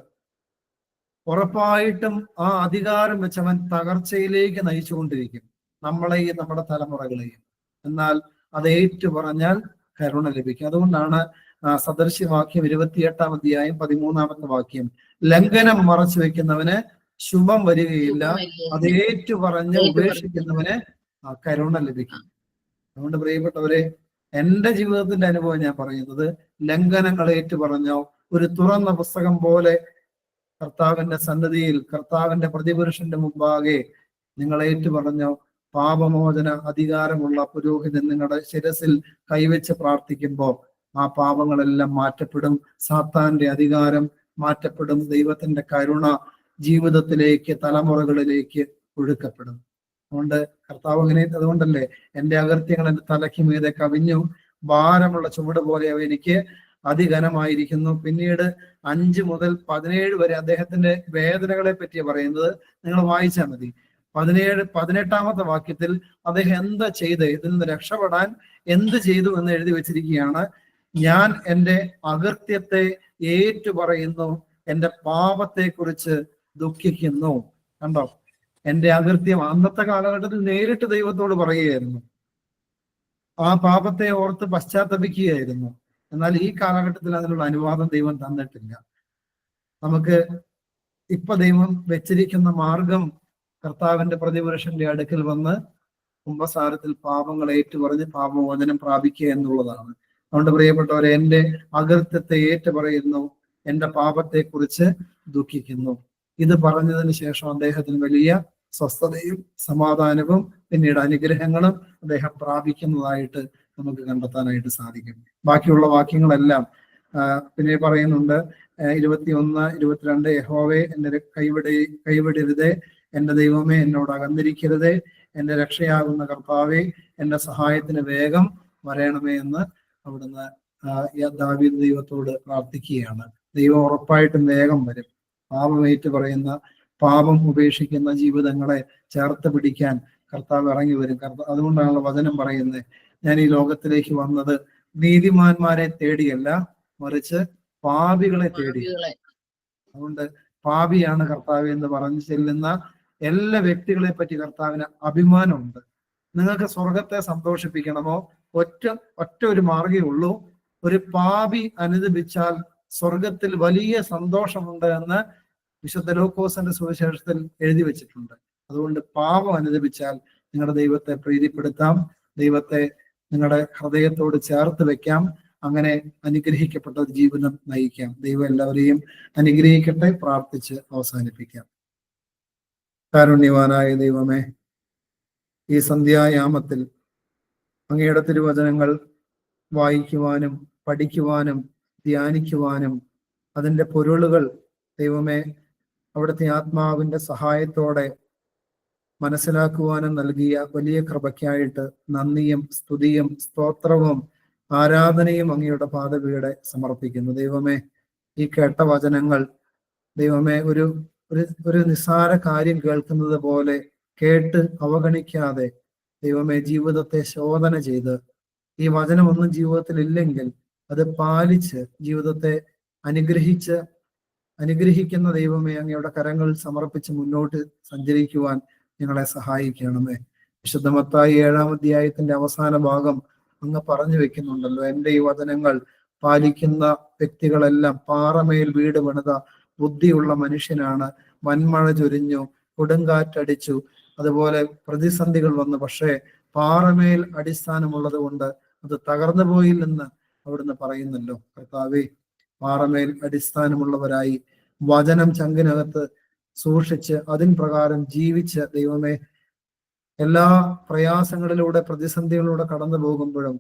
ഉറപ്പായിട്ടും ആ അധികാരം വെച്ചവൻ തകർച്ചയിലേക്ക് നയിച്ചുകൊണ്ടിരിക്കും, നമ്മളെയും നമ്മുടെ തലമുറകളെയും. എന്നാൽ അത് ഏറ്റു പറഞ്ഞാൽ കരുണ ലഭിക്കും. അതുകൊണ്ടാണ് സദൃശ്യവാക്യം 28-ാം അധ്യായം 13-ാമത്തെ വാക്യം, ലംഘനം മറച്ചു വെക്കുന്നവന് ശുഭം വരികയില്ല, അത് ഏറ്റു പറഞ്ഞ് ഉപേക്ഷിക്കുന്നവന് കരുണ ലഭിക്കും. അതുകൊണ്ട് പ്രിയപ്പെട്ടവരെ, എൻ്റെ ജീവിതത്തിന്റെ അനുഭവം ഞാൻ പറയുന്നത്, ലംഘനങ്ങൾ ഏറ്റു പറഞ്ഞോ ഒരു തുറന്ന പുസ്തകം പോലെ കർത്താവിന്റെ സന്നിധിയിൽ, കർത്താവിന്റെ പ്രതിപുരുഷന്റെ മുമ്പാകെ നിങ്ങൾ ഏറ്റു പറഞ്ഞോ, പാപമോചന അധികാരമുള്ള പുരോഹിതൻ നിങ്ങളുടെ ശിരസിൽ കൈവച്ച് പ്രാർത്ഥിക്കുമ്പോൾ ആ പാപങ്ങളെല്ലാം മാറ്റപ്പെടും. സാത്താന്റെ അധികാരം മാറ്റപ്പെടും. ദൈവത്തിന്റെ കരുണ ജീവിതത്തിലേക്ക്, തലമുറകളിലേക്ക് ഒഴുക്കപ്പെടും. അതുകൊണ്ട് കർത്താവ് അങ്ങനെ, അതുകൊണ്ടല്ലേ എൻ്റെ അകൃത്യങ്ങൾ എൻ്റെ തലയ്ക്ക് മീതെ കവിഞ്ഞു, ഭാരമുള്ള ചുമട് പോലെ അവ എനിക്ക് അതിഘനമായിരിക്കുന്നു. പിന്നീട് 5 മുതൽ 17 വരെ അദ്ദേഹത്തിന്റെ വേദനകളെ പറ്റി പറയുന്നത് നിങ്ങൾ വായിച്ചാൽ മതി. 18-ാമത്തെ വാക്യത്തിൽ അദ്ദേഹം എന്താ ചെയ്ത്, ഇതിൽ നിന്ന് രക്ഷപ്പെടാൻ എന്ത് ചെയ്തു എന്ന് എഴുതി വെച്ചിരിക്കുകയാണ്. ഞാൻ എൻ്റെ അകൃത്യത്തെ ഏറ്റുപറയുന്നു, എൻ്റെ പാപത്തെ കുറിച്ച് ദുഃഖിക്കുന്നു. കണ്ടോ, എൻ്റെ അകൃത്യം അന്നത്തെ കാലഘട്ടത്തിൽ നേരിട്ട് ദൈവത്തോട് പറയുകയായിരുന്നു, ആ പാപത്തെ ഓർത്ത് പശ്ചാത്തപിക്കുകയായിരുന്നു. എന്നാൽ ഈ കാലഘട്ടത്തിൽ അതിനുള്ള അനുവാദം ദൈവം തന്നിട്ടില്ല. നമുക്ക് ഇപ്പൊ ദൈവം വെച്ചിരിക്കുന്ന മാർഗം കർത്താവിന്റെ പ്രതിപുരുഷന്റെ അടുക്കൽ വന്ന് കുംഭസാരത്തിൽ പാപങ്ങൾ ഏറ്റുപറഞ്ഞ് പാപമോചനം പ്രാപിക്കുക എന്നുള്ളതാണ്. അതുകൊണ്ട് പ്രിയപ്പെട്ടവരെ, എൻ്റെ അകൃത്യത്തെ ഏറ്റുപറയുന്നു, എൻ്റെ പാപത്തെ കുറിച്ച് ദുഃഖിക്കുന്നു. ഇത് പറഞ്ഞതിന് ശേഷം അദ്ദേഹത്തിന് വലിയ സ്വസ്ഥതയും സമാധാനവും പിന്നീട് അനുഗ്രഹങ്ങളും അദ്ദേഹം പ്രാപിക്കുന്നതായിട്ട് നമുക്ക് കണ്ടെത്താനായിട്ട് സാധിക്കും. ബാക്കിയുള്ള വാക്യങ്ങളെല്ലാം പിന്നെ പറയുന്നുണ്ട്. 21, 22 യഹോവേ എന്നെ കൈവിടരുതേ, എൻ്റെ ദൈവമേ എന്നോട് അകന്നിരിക്കരുതേ, എൻ്റെ രക്ഷയാകുന്ന കർത്താവേ എൻ്റെ സഹായത്തിന് വേഗം വരയണമേ എന്ന് അവിടുന്ന് ദാവീദ് ദൈവത്തോട് പ്രാർത്ഥിക്കുകയാണ്. ദൈവം ഉറപ്പായിട്ടും വേഗം വരും. പാപമേറ്റ് പറയുന്ന, പാപം ഉപേക്ഷിക്കുന്ന ജീവിതങ്ങളെ ചേർത്ത് പിടിക്കാൻ കർത്താവ് ഇറങ്ങി വരും. അതുകൊണ്ടാണല്ലോ വചനം പറയുന്നത്, ഞാൻ ഈ ലോകത്തിലേക്ക് വന്നത് നീതിമാന്മാരെ തേടിയല്ല, മറിച്ച് പാപികളെ തേടി. അതുകൊണ്ട് പാപിയാണ് കർത്താവ് എന്ന് പറഞ്ഞു ചെല്ലുന്ന എല്ലാ വ്യക്തികളെ പറ്റി കർത്താവിന് അഭിമാനമുണ്ട്. നിങ്ങൾക്ക് സ്വർഗത്തെ സന്തോഷിപ്പിക്കണമോ, ഒറ്റ ഒരു മാർഗ്ഗേ ഉള്ളൂ. ഒരു പാപി അനുദപിച്ചാൽ സ്വർഗത്തിൽ വലിയ സന്തോഷമുണ്ട് എന്ന് വിശുദ്ധ ലൂക്കോസിന്റെ സുവിശേഷത്തിൽ എഴുതി വെച്ചിട്ടുണ്ട്. അതുകൊണ്ട് പാപം അനുദപിച്ചാൽ നിങ്ങളുടെ ദൈവത്തെ പ്രീതിപ്പെടുത്താം, ദൈവത്തെ നിങ്ങളുടെ ഹൃദയത്തോട് ചേർത്ത് വെക്കാം, അങ്ങനെ അനുഗ്രഹിക്കപ്പെട്ട ജീവിതം നയിക്കാം. ദൈവം എല്ലാവരെയും അനുഗ്രഹിക്കട്ടെ. പ്രാർത്ഥിച്ച് അവസാനിപ്പിക്കാം. കാരുണ്യവാനായ ദൈവമേ, ഈ സന്ധ്യായാമത്തിൽ അങ്ങയുടെ തിരുവചനങ്ങൾ വായിക്കുവാനും പഠിക്കുവാനും ധ്യാനിക്കുവാനും അതിൻ്റെ പൊരുളുകൾ ദൈവമേ അവിടുത്തെ ആത്മാവിൻ്റെ സഹായത്തോടെ മനസ്സിലാക്കുവാനും നൽകിയ വലിയ കൃപയ്ക്കായിട്ട് നന്ദിയും സ്തുതിയും സ്തോത്രവും ആരാധനയും അങ്ങയുടെ പാദപീഠെ സമർപ്പിക്കുന്നു. ദൈവമേ, ഈ കേട്ട വചനങ്ങൾ ദൈവമേ ഒരു നിസ്സാര കാര്യം കേൾക്കുന്നത് പോലെ കേട്ട് അവഗണിക്കാതെ ദൈവമേ ജീവിതത്തെ ശോധന ചെയ്ത്, ഈ വചനമൊന്നും ജീവിതത്തിൽ ഇല്ലെങ്കിൽ അത് പാലിച്ച് ജീവിതത്തെ അനുഗ്രഹിക്കുന്ന ദൈവമേ അങ്ങയുടെ കരങ്ങളിൽ സമർപ്പിച്ച് മുന്നോട്ട് സഞ്ചരിക്കുവാൻ ഞങ്ങളെ സഹായിക്കണമേ. വിശുദ്ധ മത്തായി 7-ാം അധ്യായത്തിന്റെ അവസാന ഭാഗം അങ്ങ് പറഞ്ഞു വെക്കുന്നുണ്ടല്ലോ, എൻ്റെ ഈ വചനങ്ങൾ പാലിക്കുന്ന വ്യക്തികളെല്ലാം പാറമേൽ വീട് പണിത ബുദ്ധിയുള്ള മനുഷ്യനാണ്. വൻമഴ ചൊരിഞ്ഞു, കൊടുങ്കാറ്റടിച്ചു, അതുപോലെ പ്രതിസന്ധികൾ വന്നു, പക്ഷേ പാറമേൽ അടിസ്ഥാനമുള്ളത് കൊണ്ട് അത് തകർന്നു പോയില്ലെന്ന് അവിടുന്ന് പറയുന്നല്ലോ. കർത്താവേ, പാറമേൽ അടിസ്ഥാനമുള്ളവരായി വചനം ചങ്കിനകത്ത് സൂക്ഷിച്ച് അതിൻ പ്രകാരം ജീവിച്ച് ദൈവമേ എല്ലാ പ്രയാസങ്ങളിലൂടെ പ്രതിസന്ധികളിലൂടെ കടന്നു പോകുമ്പോഴും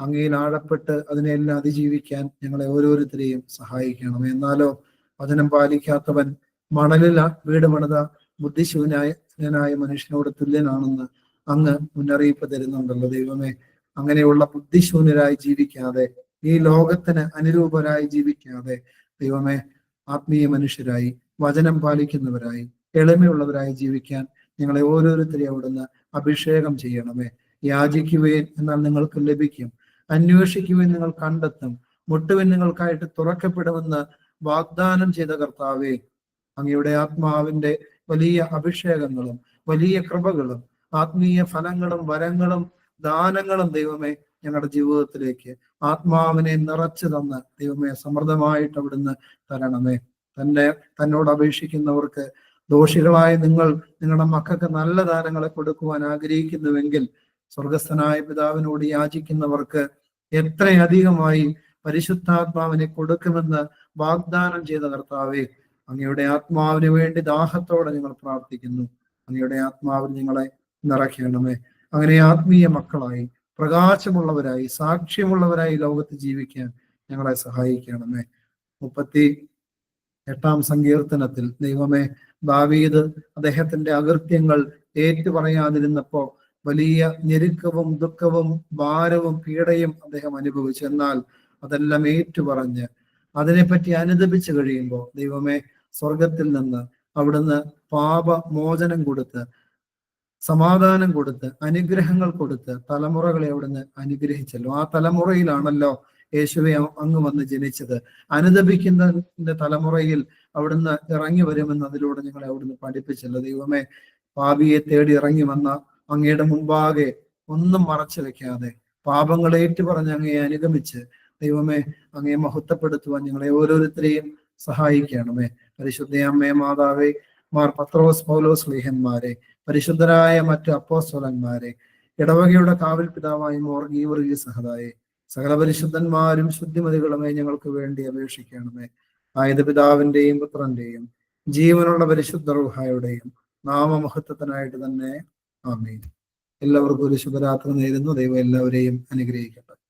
അങ്ങയിൽ ആഴപ്പെട്ട് അതിനെല്ലാം അതിജീവിക്കാൻ ഞങ്ങളെ ഓരോരുത്തരെയും സഹായിക്കണം. എന്നാലോ വചനം പാലിക്കാത്തവൻ മണലിൽ വീട് പണിത ബുദ്ധിശൂന്യനായ മനുഷ്യനോട് തുല്യനാണെന്ന് അങ്ങ് മുന്നറിയിപ്പ് തരുന്നുണ്ടല്ലോ. ദൈവമേ, അങ്ങനെയുള്ള ബുദ്ധിശൂന്യരായി ജീവിക്കാതെ, ഈ ലോകത്തിന് അനുരൂപരായി ജീവിക്കാതെ ദൈവമേ ആത്മീയ മനുഷ്യരായി വചനം പാലിക്കുന്നവരായി എളിമയുള്ളവരായി ജീവിക്കാൻ ഞങ്ങളെ ഓരോരുത്തരെയും അവിടുന്ന് അഭിഷേകം ചെയ്യണമേ. യാചിക്കുവേൻ എന്നാൽ നിങ്ങൾക്ക് ലഭിക്കും, അന്വേഷിക്കുവേൻ നിങ്ങൾ കണ്ടെത്തും, മുട്ടുവിൻ നിങ്ങൾക്കായിട്ട് തുറക്കപ്പെടുമെന്ന് വാഗ്ദാനം ചെയ്ത കർത്താവേ, അങ്ങയുടെ ആത്മാവിന്റെ വലിയ അഭിഷേകങ്ങളും വലിയ കൃപകളും ആത്മീയ ഫലങ്ങളും വരങ്ങളും ദാനങ്ങളും ദൈവമേ ഞങ്ങളുടെ ജീവിതത്തിലേക്ക് ആത്മാവിനെ നിറച്ചു തന്ന് ദൈവമേ സമൃദ്ധമായിട്ട് അവിടുന്ന് തരണമേ. തന്നോട് അപേക്ഷിക്കുന്നവർക്ക് ദോഷികളായ നിങ്ങളുടെ മക്കൾക്ക് നല്ല ദാനങ്ങളെ കൊടുക്കുവാൻ ആഗ്രഹിക്കുന്നുവെങ്കിൽ സ്വർഗസ്ഥനായ പിതാവിനോട് യാചിക്കുന്നവർക്ക് എത്രയധികമായി പരിശുദ്ധാത്മാവിനെ കൊടുക്കുമെന്ന് വാഗ്ദാനം ചെയ്ത കർത്താവേ, അങ്ങയുടെ ആത്മാവിന് വേണ്ടി ദാഹത്തോടെ ഞങ്ങൾ പ്രാർത്ഥിക്കുന്നു. അങ്ങയുടെ ആത്മാവിൽ ഞങ്ങളെ നിറയ്ക്കണമേ. അങ്ങനെ ആത്മീയ മക്കളായി പ്രകാശമുള്ളവരായി സാക്ഷ്യമുള്ളവരായി ലോകത്ത് ജീവിക്കാൻ ഞങ്ങളെ സഹായിക്കണമേ. 38-ാം സങ്കീർത്തനത്തിൽ ദൈവമേ, ദാവീദ് അദ്ദേഹത്തിന്റെ അകൃത്യങ്ങൾ ഏറ്റുപറയാതിരുന്നപ്പോ വലിയ ഞെരുക്കവും ദുഃഖവും ഭാരവും പീഡയും അദ്ദേഹം അനുഭവിച്ചു. എന്നാൽ അതെല്ലാം ഏറ്റുപറഞ്ഞ് അതിനെപ്പറ്റി അനുദപിച്ചു കഴിയുമ്പോൾ ദൈവമേ സ്വർഗത്തിൽ നിന്ന് അവിടുന്ന് പാപമോചനം കൊടുത്ത് സമാധാനം കൊടുത്ത് അനുഗ്രഹങ്ങൾ കൊടുത്ത് തലമുറകളെ അവിടുന്ന് അനുഗ്രഹിച്ചല്ലോ. ആ തലമുറയിലാണല്ലോ യേശുവെ അങ്ങ് വന്ന് ജനിച്ചത്. അനുദപിക്കുന്നതിന്റെ തലമുറയിൽ അവിടുന്ന് ഇറങ്ങി വരുമെന്ന് അതിലൂടെ ഞങ്ങളെ അവിടുന്ന് പഠിപ്പിച്ചല്ലോ. ദൈവമേ, പാപിയെ തേടി ഇറങ്ങി വന്ന അങ്ങയുടെ മുമ്പാകെ ഒന്നും മറച്ചു വെക്കാതെ പാപങ്ങളെ ഏറ്റുപറഞ്ഞ് അങ്ങയെ അനുഗമിച്ച് ദൈവമേ അങ്ങയെ മഹത്വപ്പെടുത്തുവാൻ ഞങ്ങളെ ഓരോരുത്തരെയും സഹായിക്കണമേ. പരിശുദ്ധ അമ്മേ, മാതാവേ, മാർ പത്രോസ് പൗലോസ് സ്ലീഹന്മാരെ, പരിശുദ്ധരായ മറ്റു അപ്പോസ്തലന്മാരെ, ഇടവകയുടെ കാവൽ പിതാവായി മോർ ഗീവർഗീസ് സഹതായെ, സകല പരിശുദ്ധന്മാരും ശുദ്ധിമതികളുമേ ഞങ്ങൾക്ക് വേണ്ടി അപേക്ഷിക്കണമേ. ആയത് പിതാവിന്റെയും പുത്രന്റെയും ജീവനുള്ള പരിശുദ്ധ റൂഹായുടെയും നാമമഹത്വത്തിനായിട്ട് തന്നെ ആമേൻ. എല്ലാവർക്കും ഒരു ശുഭരാത്രി നേരുന്നു. ദൈവം എല്ലാവരെയും അനുഗ്രഹിക്കട്ടെ.